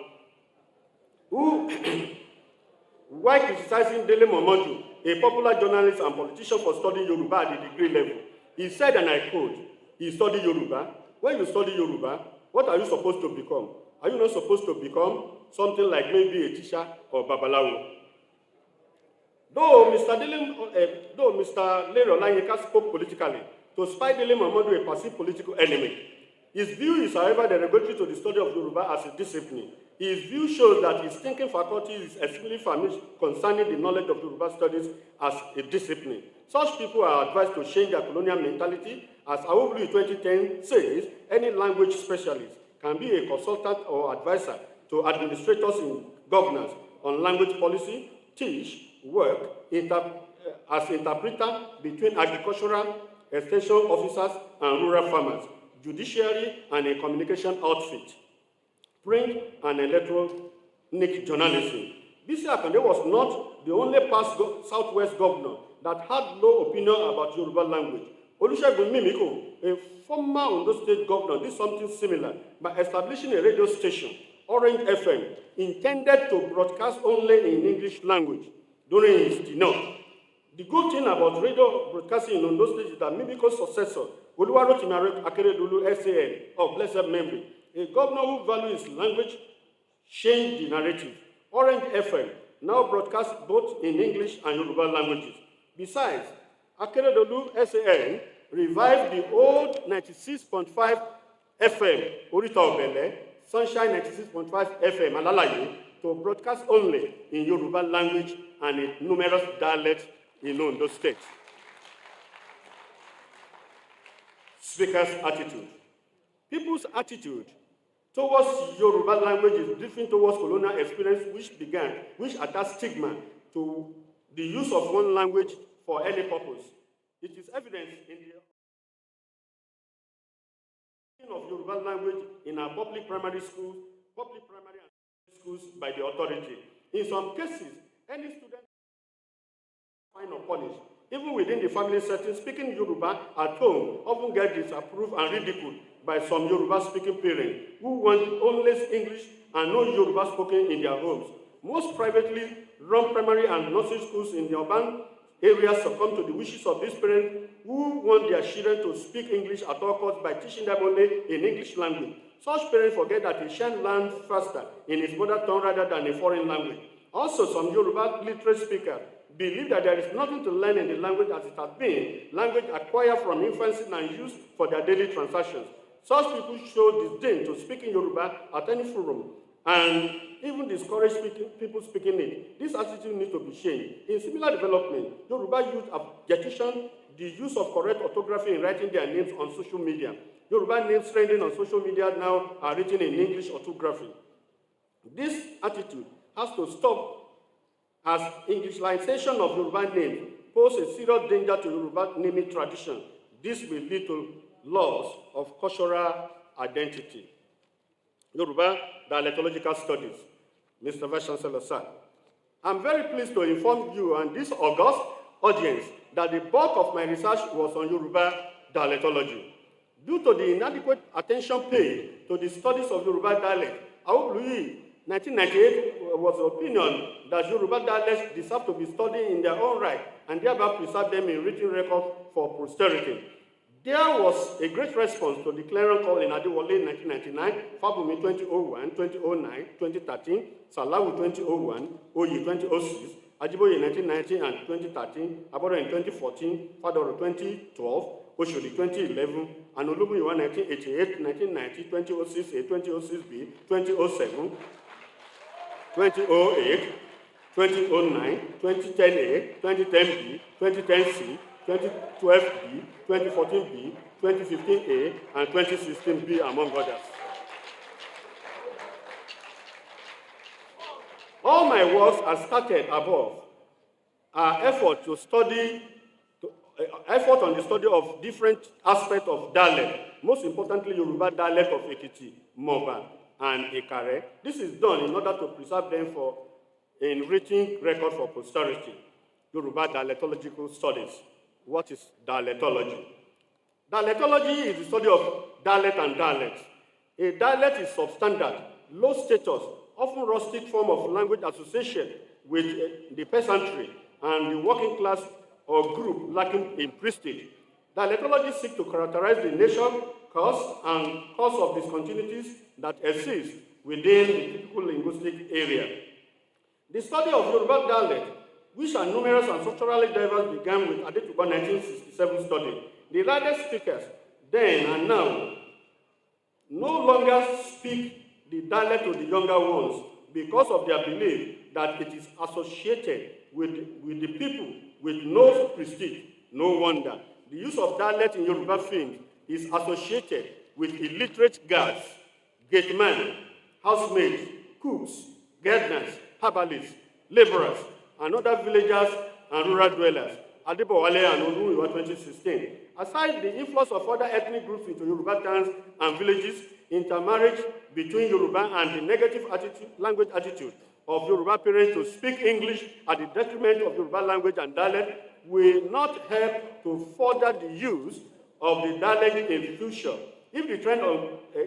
S3: While criticizing Dele Momodu, a popular journalist and politician, for studying Yoruba at the degree level, he said, and I quote, he studied Yoruba. When you study Yoruba, what are you supposed to become? Are you not supposed to become something like maybe a teacher or babalawo? Though Mr. Larry Olayinka spoke politically to spy Dele Momodu, a perceived political enemy, his view is, however, derogatory to the study of Yoruba as a discipline. His view shows that his thinking faculty is extremely familiar concerning the knowledge of Yoruba studies as a discipline. Such people are advised to change their colonial mentality. As AAUA 2010 says, any language specialist can be a consultant or advisor to administrators in governance on language policy, teach, work as interpreter between agricultural extension officers and rural farmers, judiciary and a communication outfit, print and electronic journalism. Bisi Akande was not the only past Southwest governor that had low opinion about Yoruba language. Olusegun Mimiko, a former Ondo State governor, did something similar by establishing a radio station, Orange FM, intended to broadcast only in English language during his tenure. The good thing about radio broadcasting in Ondo State is that Mimiko's successor, Oluwarotimi Akeredolu, SAN, of blessed memory, a governor who values his language, changed the narrative. Orange FM now broadcast both in English and Yoruba languages. Besides, Akeredolu SAN revived the old 96.5 FM, Orita Obele, Sunshine 96.5 FM, Alalaye, to broadcast only in Yoruba language and in numerous dialects in Ondo State. Speaker's attitude. People's attitude towards Yoruba language is different towards colonial experience, which attached stigma to the use of one language for any purpose. It is evident in the of Yoruba language in our public primary schools, by the authority. In some cases, any student fine or punished. Even within the family setting, speaking Yoruba at home often gets disapproved and ridiculed by some Yoruba-speaking parents who want only English and no Yoruba spoken in their homes. Most privately run primary and nursery schools in the urban areas succumb to the wishes of these parents who want their children to speak English at all costs by teaching them only in English language. Such parents forget that a child learns faster in his mother tongue rather than a foreign language. Also, some Yoruba literate speakers believe that there is nothing to learn in the language as it has been language acquired from infancy and used for their daily transactions. Such people show disdain to speaking Yoruba at any forum and even discourage people speaking it. This attitude needs to be changed. In similar development, Yoruba youth have jettisoned the use of correct orthography in writing their names on social media. Yoruba names trending on social media now are written in English orthography. This attitude has to stop, as Englishization of Yoruba names poses a serious danger to Yoruba naming tradition. This will lead to loss of cultural identity. Yoruba Dialectological Studies, Mr. Vice Chancellor, sir. I'm very pleased to inform you and this august audience that the bulk of my research was on Yoruba dialectology. Due to the inadequate attention paid to the studies of Yoruba dialect, Olumuyiwa 1998 was the opinion that Yoruba dialects deserve to be studied in their own right and thereby preserve them in written record for posterity. There was a great response to the clarion call in Adewale in 1999, Fabumi 2001, 2009, 2013, Salawu 2001, Oyi 2006, Ajiboye 1990 and 2013, Aboro in 2014, Fadoro 2012, Oshodi 2011, and Olumuyiwa 1988, 1990, 2006A, 2006B, 2007, 2008, 2009, 2010A, 2010B, 2010C, 2012B, 2014B, 2015A, and 2016B, among others. All my works as stated above are effort on the study of different aspects of dialect, most importantly Yoruba dialect of Ekiti, Moba, and Ikare. This is done in order to preserve them in written record for posterity. Yoruba Dialectological Studies. What is dialectology? Dialectology is the study of dialect and dialects. A dialect is substandard, low status, often rustic form of language association with the peasantry and the working class or group lacking in prestige. Dialectology seeks to characterize the nature, cause, and cause of discontinuities that exist within the typical linguistic area. The study of Yoruba dialect, which are numerous and structurally diverse, began with Adetuba 1967 study. The largest speakers then and now no longer speak the dialect of the younger ones because of their belief that it is associated with the people with no prestige. No wonder. The use of dialect in Yoruba films is associated with illiterate guards, gatemen, housemaids, cooks, gardeners, herbalists, laborers, and other villagers and rural dwellers. Adebowale and Olumuyiwa 2016. Aside the influx of other ethnic groups into Yoruba towns and villages, intermarriage between Yoruba and the negative language attitude of Yoruba parents to speak English at the detriment of Yoruba language and dialect will not help to further the use of the dialect in the future. If the trend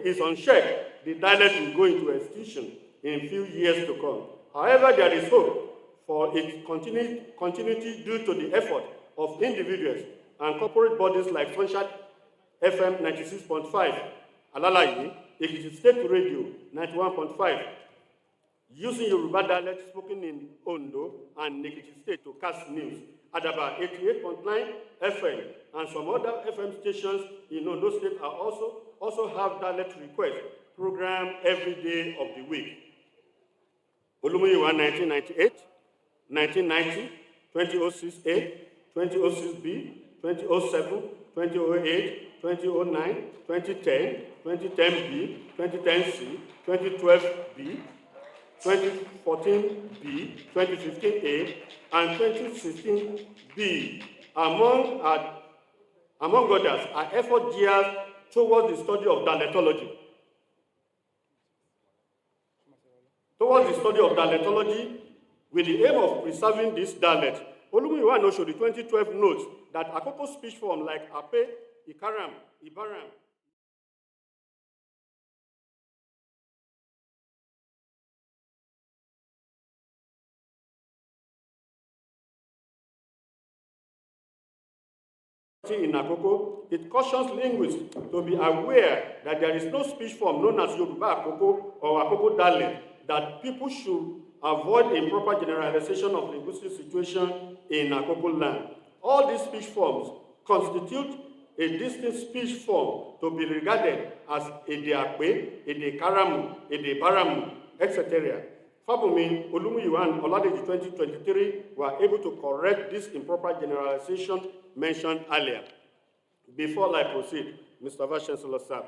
S3: is unchecked, the dialect will go into extinction in a few years to come. However, there is hope for its continuity due to the effort of individuals and corporate bodies like Sunshine FM 96.5, Alalaye, Ekiti State Radio 91.5, using Yoruba dialect spoken in Ondo and Ekiti State to cast news. Adaba 88.9 FM and some other FM stations in Ondo State are also have dialect request program every day of the week. Olumuyiwa 1998, 1990, 2006A, 2006B, 2007, 2008, 2009, 2010, 2010B, 2010C, 2012B, 2014B, 2015A, and 2016B, among others, are effort geared towards the study of dialectology. With the aim of preserving this dialect. Olumuyiwa no show the 2012 notes that Akoko speech form like Ape, Ikaram, Ibaram, in Akoko, it cautions linguists to be aware that there is no speech form known as Yoruba Akoko or Akoko dialect, that people should avoid improper generalization of linguistic situation in Akoko land. All these speech forms constitute a distinct speech form to be regarded as Ede Akpe, Ede Karamu, Ede Baramu, etc. Fabumi, Olumuyiwa, and Oladeji 2023 were able to correct this improper generalization mentioned earlier. Before I proceed, Mr. Vice Chancellor, sir,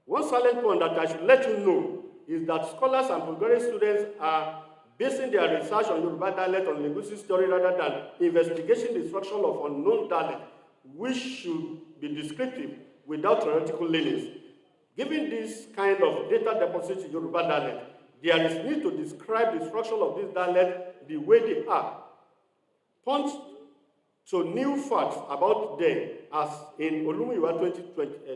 S3: one salient point that I should let you know is that scholars and postgraduate students are basing their research on Yoruba dialect on linguistic theory rather than investigating the structure of unknown dialect, which should be descriptive without theoretical leanings. Given this kind of data deposit in Yoruba dialect, there is need to describe the structure of this dialect the way they are. Point to new facts about them, as in Olumuyiwa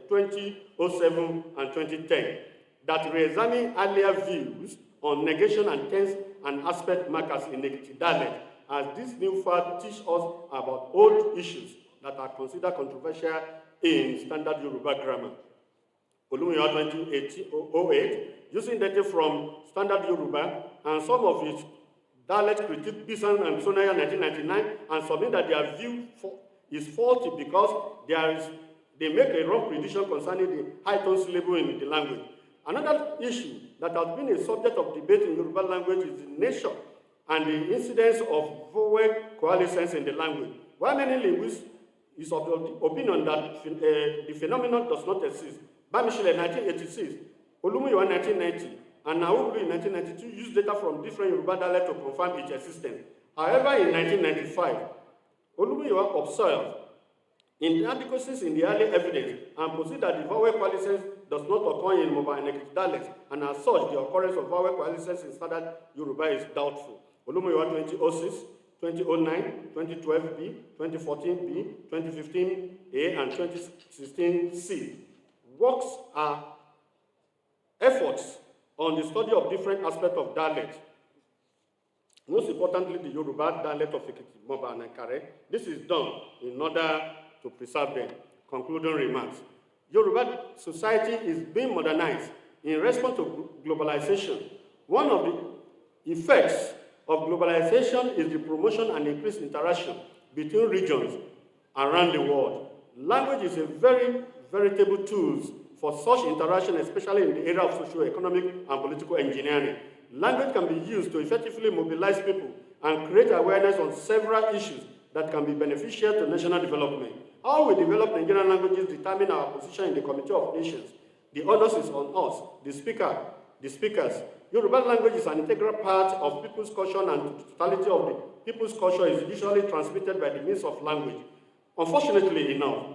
S3: 2007 and 2010, that re-examine earlier views on negation and tense and aspect markers in Ekiti dialect, as this new fact teach us about old issues that are considered controversial in standard Yoruba grammar. Olumuyiwa 2008, using data from standard Yoruba and some of its dialect critique Bisan and Sonaya 1999, and submit that their view is faulty because they make a wrong prediction concerning the high tone syllable in the language. Another issue that has been a subject of debate in Yoruba language is the nature and the incidence of vowel coalescence in the language. While many linguists is of the opinion that the phenomenon does not exist, Bamishile 1986, Olumuyiwa 1990, and AAUA in 1992 used data from different Yoruba dialects to confirm its existence. However, in 1995, Olumuyiwa observed inadequacies in the early evidence and proceeded that the vowel coalescence does not occur in Mobile and Ekiti dialects, and as such, the occurrence of vowel coalescence in standard Yoruba is doubtful. Olumuyiwa 2006, 2009, 2012B, 2014B, 2015A, and 2016C. Works are efforts on the study of different aspects of dialect. Most importantly, the Yoruba dialect of Ekiti, Mobile, and Kare. This is done in order to preserve them. Concluding remarks. Yoruba society is being modernized in response to globalization. One of the effects of globalization is the promotion and increased interaction between regions around the world. Language is a very veritable tool for such interaction, especially in the area of socio-economic and political engineering. Language can be used to effectively mobilize people and create awareness on several issues that can be beneficial to national development. How we develop Nigerian languages determine our position in the Committee of Nations. The onus is on us, the speakers. Yoruba language is an integral part of people's culture, and the totality of the people's culture is usually transmitted by the means of language. Unfortunately enough,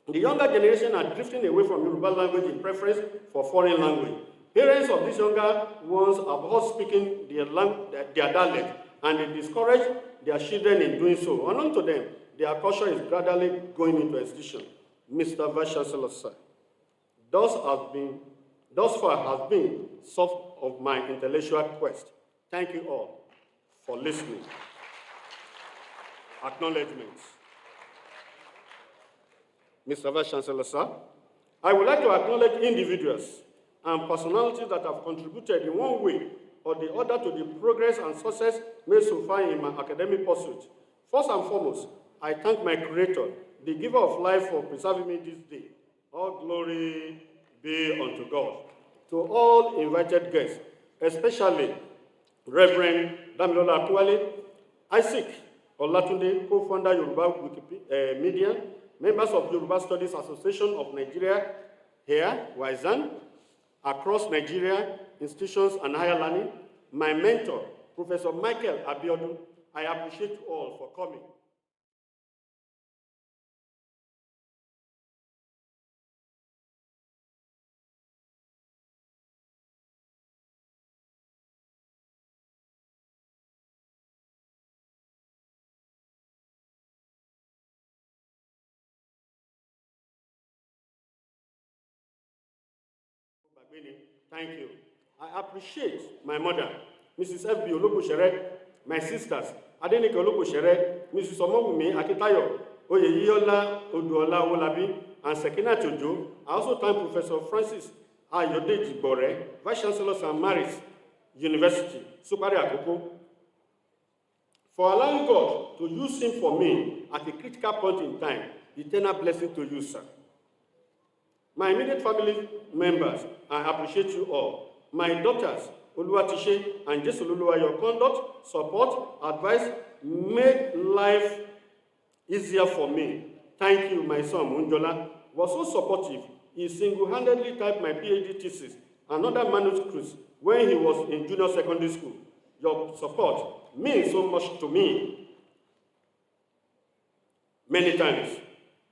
S3: the younger generation are drifting away from Yoruba language in preference for foreign language. Parents of these younger ones abhor speaking their dialect, and they discourage their children in doing so. Unknown to them, their culture is gradually going into extinction. Mr. Vice Chancellor, sir, thus far has been some of my intellectual quest. Thank you all for listening. Acknowledgements. Mr. Vice Chancellor, sir, I would like to acknowledge individuals and personalities that have contributed in one way or the order to the progress and success made so far in my academic pursuit. First and foremost, I thank my Creator, the giver of life, for preserving me this day. All glory be unto God. To all invited guests, especially Reverend Damilola Akwale, Isaac Olatunde, co-founder Yoruba Wikimedia, members of Yoruba Studies Association of Nigeria here, Wizan, across Nigeria, institutions and higher learning, my mentor, Professor Michael Abiodun, I appreciate you all for coming. Thank you. I appreciate my mother, Mrs. F.B. Oloboshere, my sisters, Adenike Oloboshere, Mrs. Omowumi Akitayo, Oyeyiyola Oduola Olabi, and Sekina Tojo. I also thank Professor Francis Ayodeji Bore, Vice Chancellor St. Mary's University, Supari Akoko, for allowing God to use him for me at a critical point in time. Eternal blessing to you, sir. My immediate family members, I appreciate you all. My daughters, Oluwatishe and Jesoluluwa, your conduct, support, advice made life easier for me. Thank you, my son, Munjola, was so supportive. He single-handedly typed my PhD thesis and other manuscripts when he was in junior secondary school. Your support means so much to me. Many times.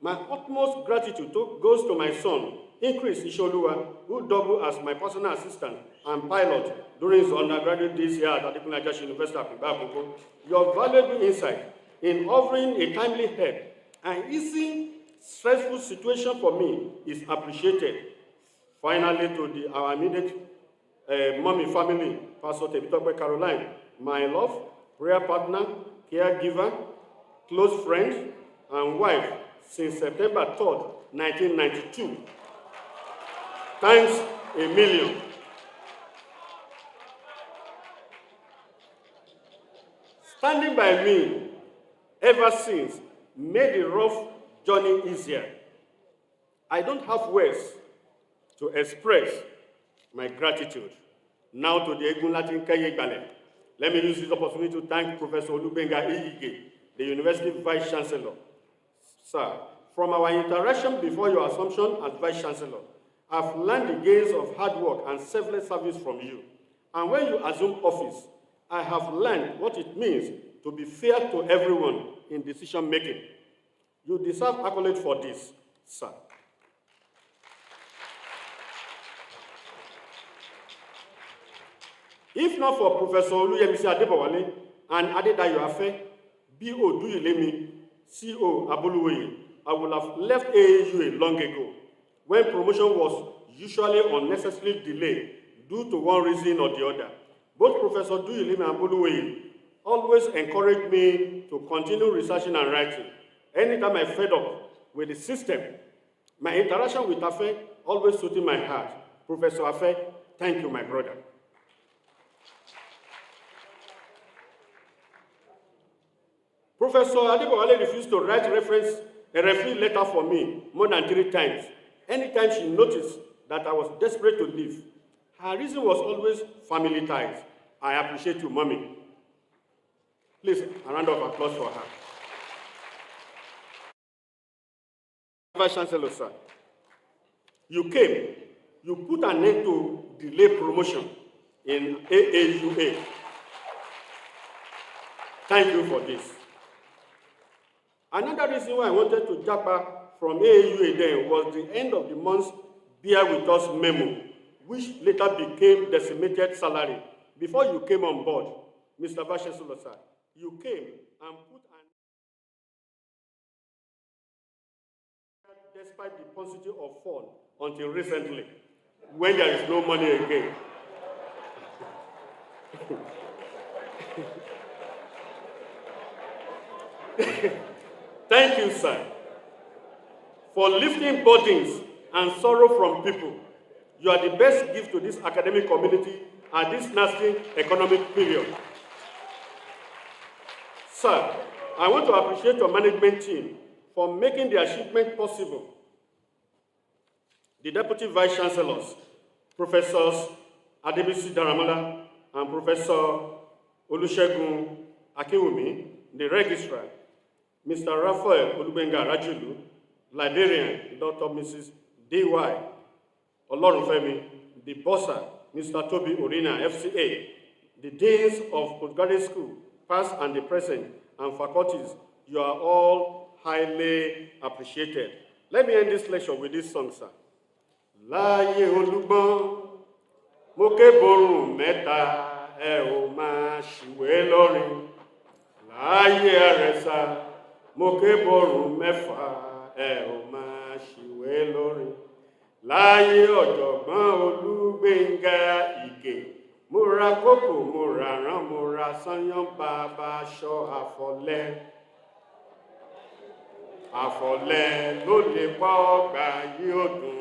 S3: My utmost gratitude goes to my son, Increase Isholuwa, who doubled as my personal assistant and pilot during his undergraduate days here at Adekunle University of Ibadan. Your valuable insight in offering a timely help and easing stressful situation for me is appreciated. Finally, to our immediate mommy family, Pastor Temitope Caroline, my love, prayer partner, caregiver, close friend, and wife since September 3rd, 1992. Thanks a million. Standing by me ever since made the rough journey easier. I don't have words to express my gratitude. Now to the Egun Latin Keye Gbale. Let me use this opportunity to thank Professor Olubenga Iyige, the University Vice Chancellor. Sir, from our interaction before your assumption as Vice Chancellor, I've learned the gains of hard work and selfless service from you. And when you assume office, I have learned what it means to be fair to everyone in decision making. You deserve accolade for this, sir. If not for Professor Oluyemisi Adebowale and Adedayo Afe, B.O. Duyilemi, C.O. Aboluweye, I would have left AAUA long ago, when promotion was usually unnecessarily delayed due to one reason or the other. Both Professor Duyilemi and Aboluweye always encouraged me to continue researching and writing. Anytime I fed up with the system, my interaction with Afe always suited my heart. Professor Afe, thank you, my brother. Professor Adebowale refused to write a referee letter for me more than 3 times. Anytime she noticed that I was desperate to leave, her reason was always family ties. I appreciate you, Mommy. Please, a round of applause for her. Vice Chancellor, sir, you came, you put an end to delayed promotion in AAUA. Thank you for this. Another reason why I wanted to japa from AAUA then was the end of the month's Bear With Us memo, which later became decimated salary. Before you came on board, Mr. Vice Chancellor, sir, you came and put an despite the paucity of fund until recently, when there is no money again. Thank you, sir, for lifting burdens and sorrow from people. You are the best gift to this academic community at this nasty economic period. Sir, I want to appreciate your management team for making the achievement possible. The Deputy Vice Chancellors, Professors Adebisi Daramola and Professor Olusegun Akinwumi, the Registrar, Mr. Raphael Olubenga Rajulu, Librarian, Dr. Mrs. D.Y. Olorunfemi, the Bossa, Mr. Toby Orina, FCA, the Deans of Postgraduate School, past and the present, and faculties, you are all highly appreciated. Let me end this lecture with this song, sir. Láyé olúgbọ́n, mo ké borùn mẹ́ta, ẹ ò máa ṣìwé lórin. Láyé àrẹ̀sà, mo ké borùn mẹ́fà, ẹ ò máa ṣìwé lórin. Láyé ọ̀jọ̀gbọ́n Olúgbénga Ìgè, mo ra kókò, mo ra rán, mo ra sányán, bàbá aṣọ àfọ̀lẹ́. Àfọ̀lẹ́ ló lè pa ọgbà yìí ó dùn.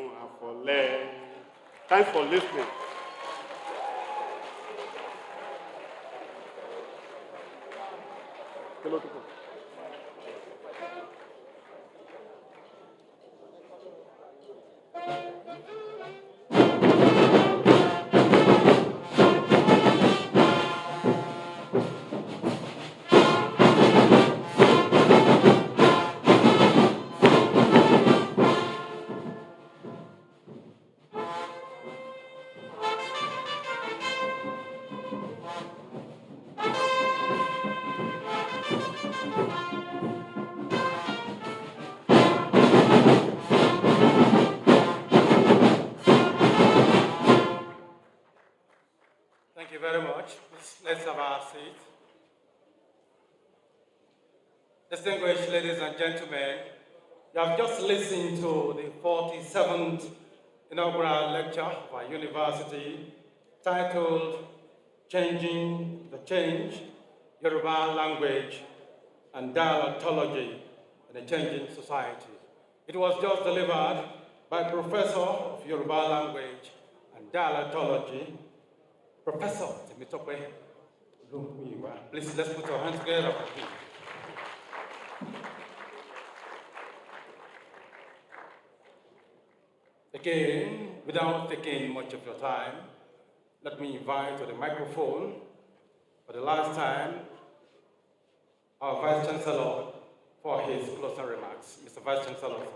S3: Thanks for listening.
S1: Thank you very much. Let's have our seat. Distinguished ladies and gentlemen, you have just listened to the 47th inaugural lecture of our university titled Changing the Change, Yoruba Language and Dialectology in a Changing Society. It was just delivered by Professor of Yoruba Language and Dialectology, Professor Temitope. Please, let's put our hands together for him. Again, without taking much of your time, let me invite to the microphone for the last time our Vice Chancellor for his closing remarks. Mr. Vice Chancellor.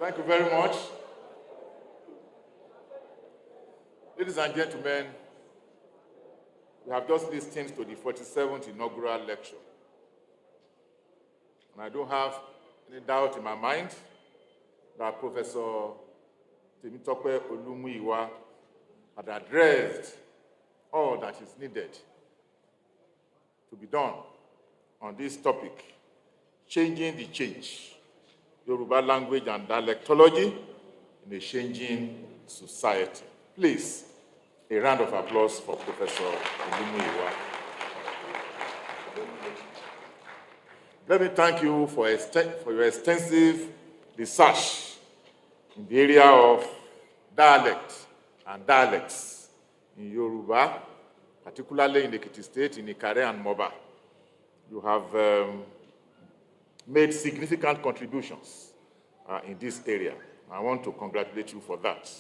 S2: Thank you very much. Ladies and gentlemen, we have just listened to the 47th inaugural lecture. And I don't have any doubt in my mind that Professor Temitope Olumuyiwa had addressed all that is needed to be done on this topic, changing the change, Yoruba language and dialectology in a changing society. Please, a round of applause for Professor Olumuyiwa. Let me thank you for your extensive research in the area of dialect and dialects in Yoruba, particularly in the Ekiti State, in Ikare and Moba. You have made significant contributions in this area. I want to congratulate you for that.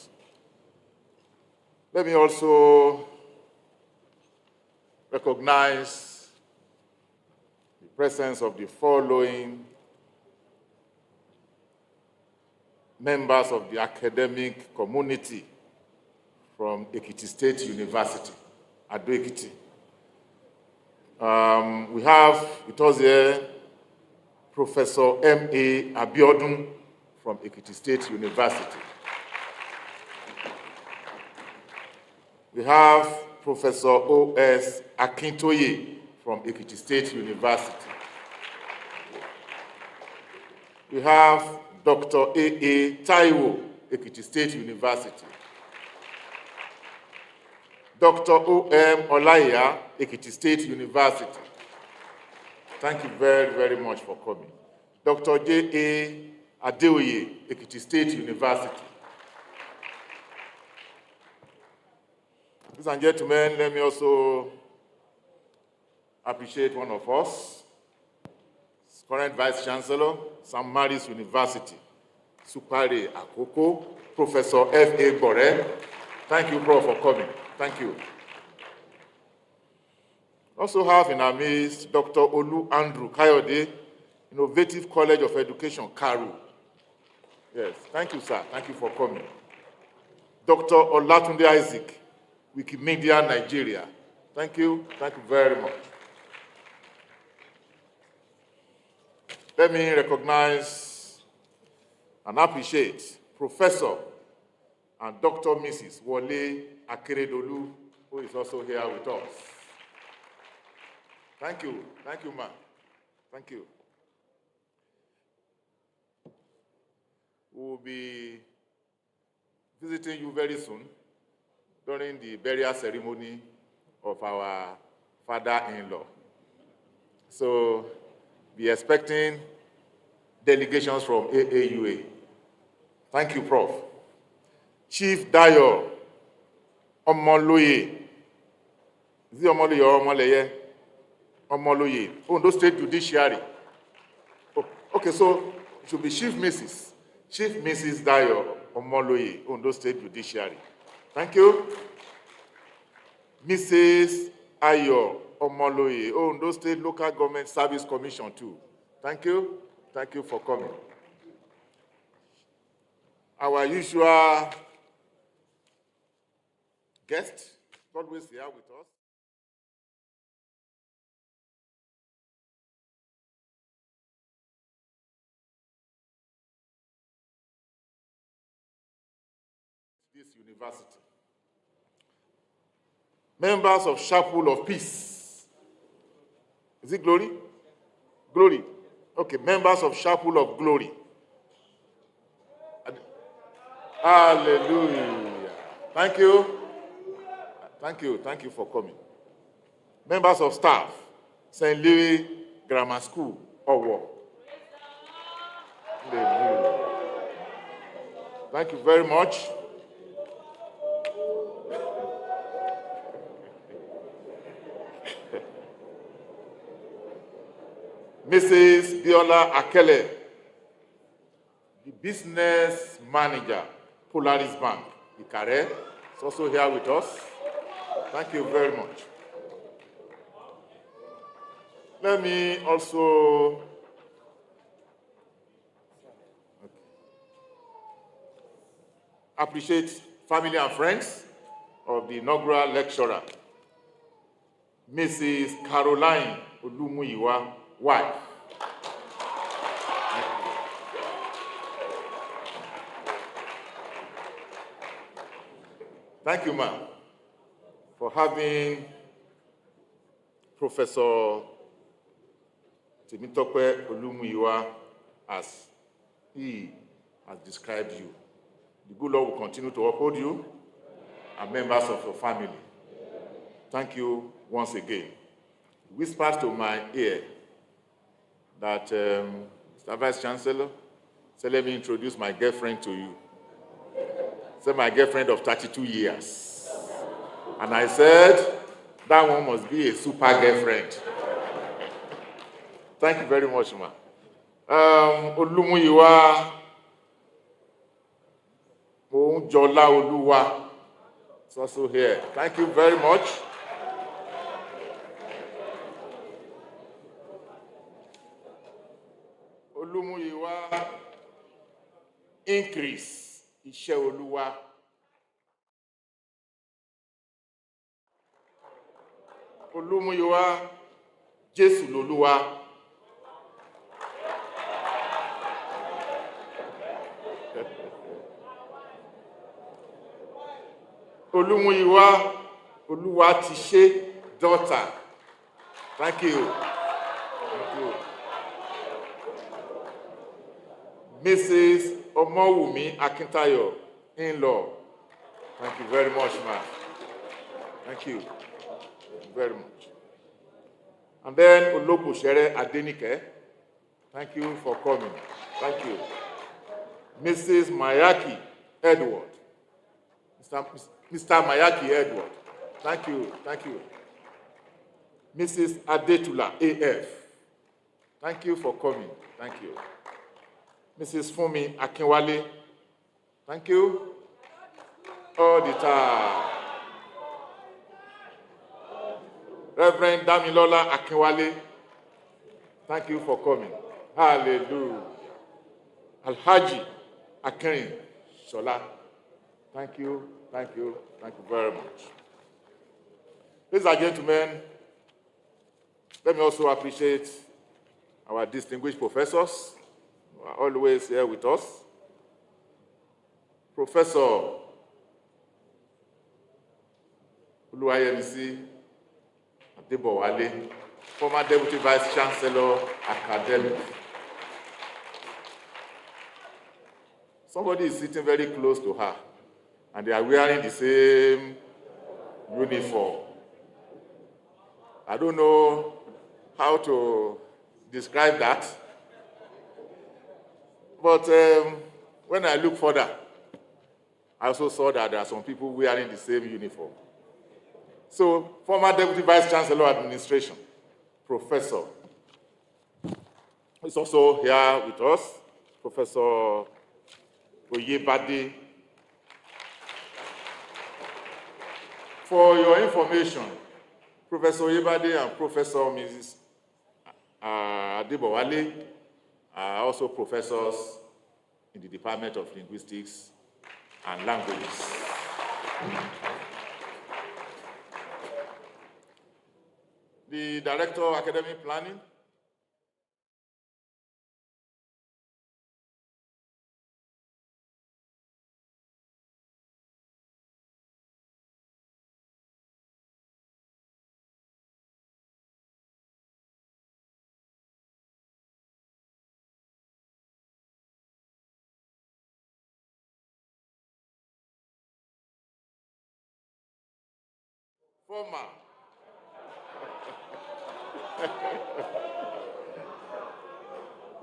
S2: Let me also recognize the presence of the following members of the academic community from Ekiti State University, Ado Ekiti. We have with us here Professor M.A. Abiodun from Ekiti State University. We have Professor O.S. Akintoye from Ekiti State University. We have Dr. A.A. Taiwo, Ekiti State University. Dr. O.M. Olaya, Ekiti State University. Thank you very, very much for coming. Dr. J.A. Adeoye, Ekiti State University. Ladies and gentlemen, let me also appreciate one of us, current Vice Chancellor, St. Mary's University, Supare Akoko, Professor F.A. Bore. Thank you, Prof, for coming. Thank you. Also have in our midst Dr. Olu Andrew Kayode, Innovative College of Education, Karu. Yes, thank you, sir. Thank you for coming. Dr. Olatunde Isaac, Wikimedia Nigeria. Thank you very much. Let me recognize and appreciate Professor and Dr. Mrs. Wole Akeredolu, who is also here with us. Thank you, ma'am. Thank you. We'll be visiting you very soon during the burial ceremony of our father-in-law. So be expecting delegations from AAUA. Thank you, Prof. Chief Dayo Omoloye. Is it Omoloye or Omoleye? Omoloye. Ondo State Judiciary. Oh, okay, so it should be Chief Mrs. Dayo Omoloye, Ondo State Judiciary. Thank you. Mrs. Ayo Omoloye, Ondo State Local Government Service Commission too. Thank you. Thank you for coming. Our usual guest, always here with us. This university. Members of Chapel of Peace. Is it Glory? Glory. Okay, members of Chapel of Glory. Hallelujah. Thank you. Thank you for coming. Members of staff, St. Louis Grammar School, Owo. Hallelujah. Thank you very much. Mrs. Biola Akele, the business manager, Polaris Bank, Ikare, is also here with us. Thank you very much. Let me also appreciate family and friends of the inaugural lecturer, Mrs. Caroline Olumuyiwa, wife. Thank you, ma'am, for having Professor Temitope Olumuyiwa as he has described you. The good Lord will continue to uphold you and members of your family. Thank you once again. Whispers to my ear that Mr. Vice Chancellor, so let me introduce my girlfriend to you. Say my girlfriend of 32 years. And I said, that one must be a super girlfriend. Thank you very much, ma. Olumuyiwa Jola Oluwa is also here. Thank you very much. Olumuyiwa increase Iṣẹ́ Olúwa. Olumuyiwa Jésù lolúwa. Olumuyiwa Olúwa ti ṣe daughter. Thank you. Thank you. Mrs. Omowumi Akintayo, in-law. Thank you very much, ma'am. Thank you very much. And then Olobusere Adenike, thank you for coming. Thank you. Mrs. Mayaki Edward. Mr. Mayaki Edward. Thank you. Thank you. Mrs. Adetula AF. Thank you for coming. Thank you. Mrs. Fumi Akinwale. Thank you. All the time. Reverend Damilola Akinwale. Thank you for coming. Hallelujah. Alhaji Akin Shola. Thank you. Thank you. Thank you very much. Ladies and gentlemen, let me also appreciate our distinguished professors who are always here with us. Professor Oluwayemisi Adebowale, former Deputy Vice Chancellor, Academic. Somebody is sitting very close to her, and they are wearing the same uniform. I don't know how to describe that, but when I look further, I also saw that there are some people wearing the same uniform. So, former Deputy Vice Chancellor Administration, Professor, is also here with us, Professor Oyebade. For your information, Professor Oyebade and Professor Mrs. Adebowale are also professors in the Department of Linguistics and Languages. The Director of Academic Planning, former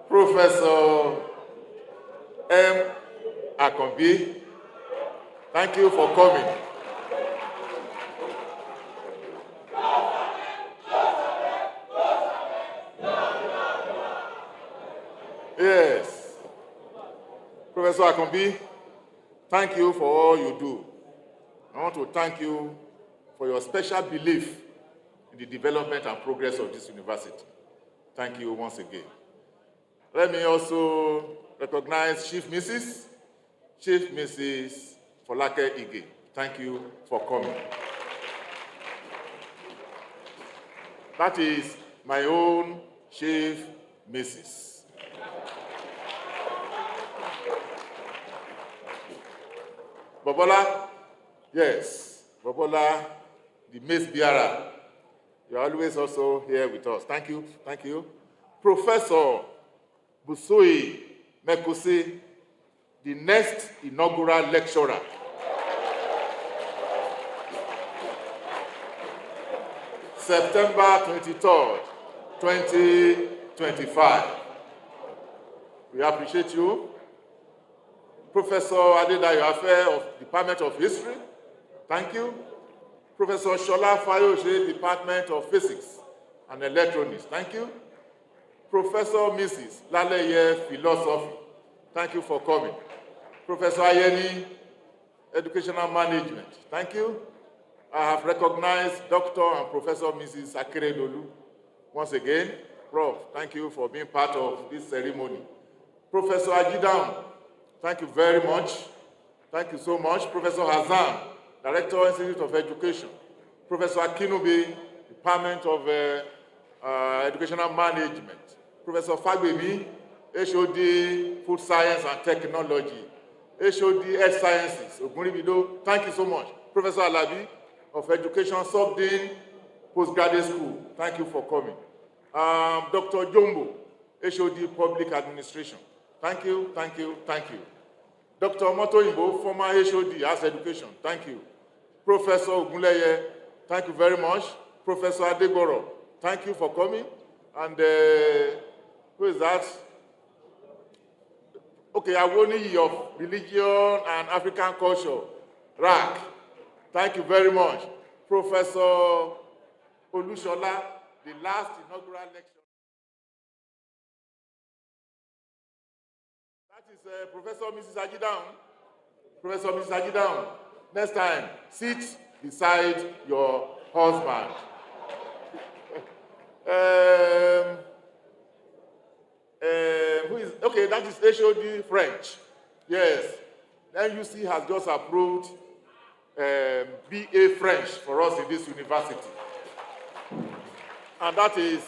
S2: Professor M. Akombi, thank you for coming. Yes. Professor Akombi, thank you for all you do. I want to thank you for your special belief in the development and progress of this university. Thank you once again. Let me also recognize Chief Mrs. Folake Ige. Thank you for coming. That is my own Chief Mrs. Bobola, yes, Bobola, the Mace Bearer. You're always also here with us. Thank you, thank you. Professor Busoi Mekusi, the next inaugural lecturer. September 23rd, 2025. We appreciate you. Professor Adedayo Afe of Department of History, thank you. Professor Shola Fayose, Department of Physics and Electronics, thank you. Professor Mrs. Laleye, Philosophy. Thank you for coming. Professor Ayeni, Educational Management. Thank you. I have recognized Dr. and Professor Mrs. Akeredolu. Once again, Prof, thank you for being part of this ceremony. Professor Ajidan, thank you very much. Thank you so much. Professor Hazan, Director, Institute of Education. Professor Akinubi, Department of Educational Management. Professor Fagbemi, HOD, Food Science and Technology. HOD, Health Sciences, Ogunribido, thank you so much. Professor Alabi, of Education, Sub-Dean, Postgraduate School, thank you for coming. Dr. Jumbo, HOD, Public Administration, thank you, thank you, thank you. Dr. Motoyimbo, former HOD, Arts Education, thank you. Professor Ogunleye, thank you very much. Professor Adegoro, thank you for coming. And who is that? Okay, Awoni of Religion and African Culture, RAC. Thank you very much. Professor Olushola, the last inaugural lecture. That is Professor Mrs. Ajidan. Professor Mrs. Ajidan, next time, sit beside your husband. Who is, okay, that is HOD French. Yes. NUC has just approved BA French for us in this university. And that is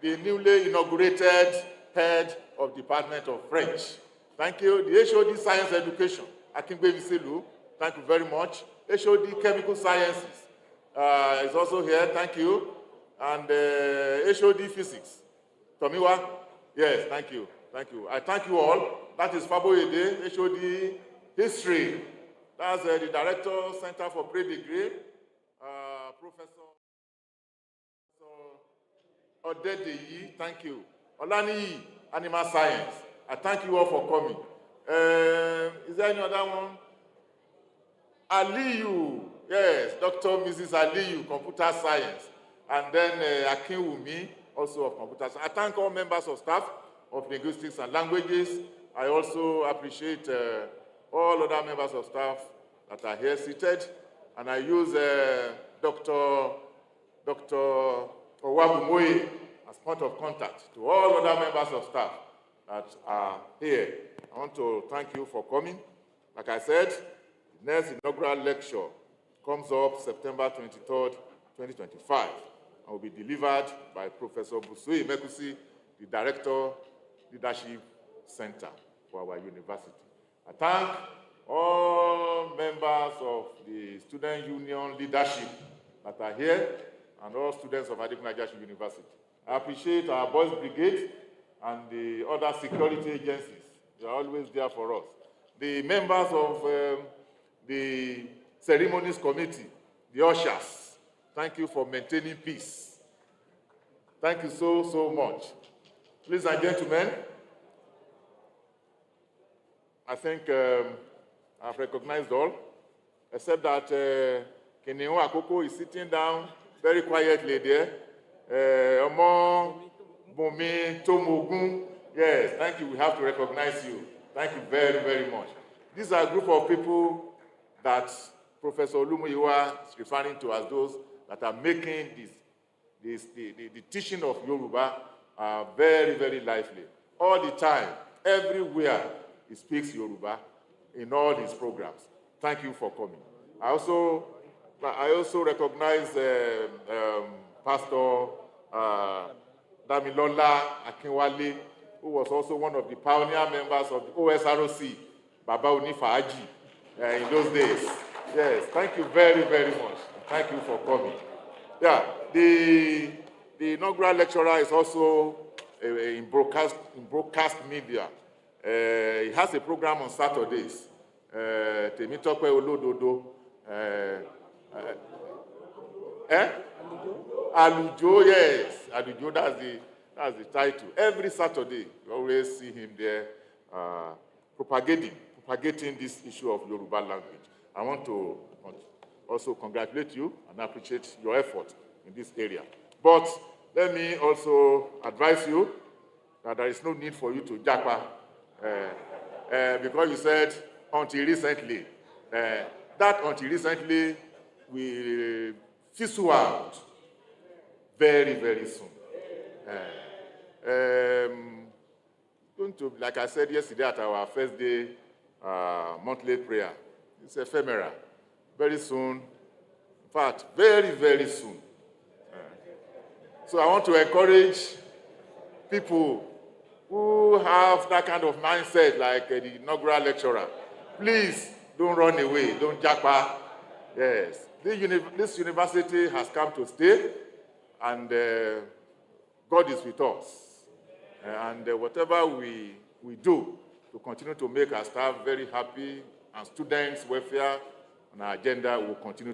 S2: the newly inaugurated head of Department of French. Thank you. The HOD Science Education, Akingbe Miselu, thank you very much. HOD Chemical Sciences is also here, thank you. And HOD Physics, Tomiwa, yes, thank you, thank you. I thank you all. That is Faboyede, HOD History. That's the Director, Center for Pre-Degree, Professor Odedeyi, thank you. Olaniyi, Animal Science. I thank you all for coming. Is there any other one? Aliyu, yes, Dr. Mrs. Aliyu, Computer Science. And then Akinwumi, also of Computer Science. I thank all members of staff of Linguistics and Languages. I also appreciate all other members of staff that are here seated. And I use Dr. Owabumoye as point of contact to all other members of staff that are here. I want to thank you for coming. Like I said, the next inaugural lecture comes up September 23rd, 2025, and will be delivered by Professor Busui Mekusi, the Director, Leadership Center for our university. I thank all members of the Student Union leadership that are here and all students of Adekunle University. I appreciate our Boys Brigade and the other security agencies. They are always there for us. The members of the Ceremonies Committee, the ushers, thank you for maintaining peace. Thank you so, so much. Ladies and gentlemen, I think I've recognized all, except that Kiniun Akoko is sitting down very quietly there. Omo Bumi Tomogun, yes, thank you. We have to recognize you. Thank you very, very much. These are a group of people that Professor Olumuyiwa is referring to as those that are making the teaching of Yoruba very, very lively. All the time, everywhere, he speaks Yoruba in all his programs. Thank you for coming. I also recognize Pastor Damilola Akinwale, who was also one of the pioneer members of the OSROC, Baba Onifaji, in those days. Yes, thank you very, very much. Thank you for coming. Yeah, the inaugural lecturer is also in broadcast media. He has a program on Saturdays. Temitope Olododo. Alujo, yes. Alujo, that's the title. Every Saturday, you always see him there propagating this issue of Yoruba language. I want to also congratulate you and appreciate your effort in this area. But let me also advise you that there is no need for you to japa, because you said until recently. That until recently will fizzle out very, very soon. Going to, like I said yesterday at our first day monthly prayer, it's ephemeral. Very soon, in fact, very, very soon. So I want to encourage people who have that kind of mindset, like the inaugural lecturer. Please don't run away, don't japa. Yes, this university has come to stay, and God is with us. And whatever we do to continue to make our staff very happy and students' welfare on our agenda will continue to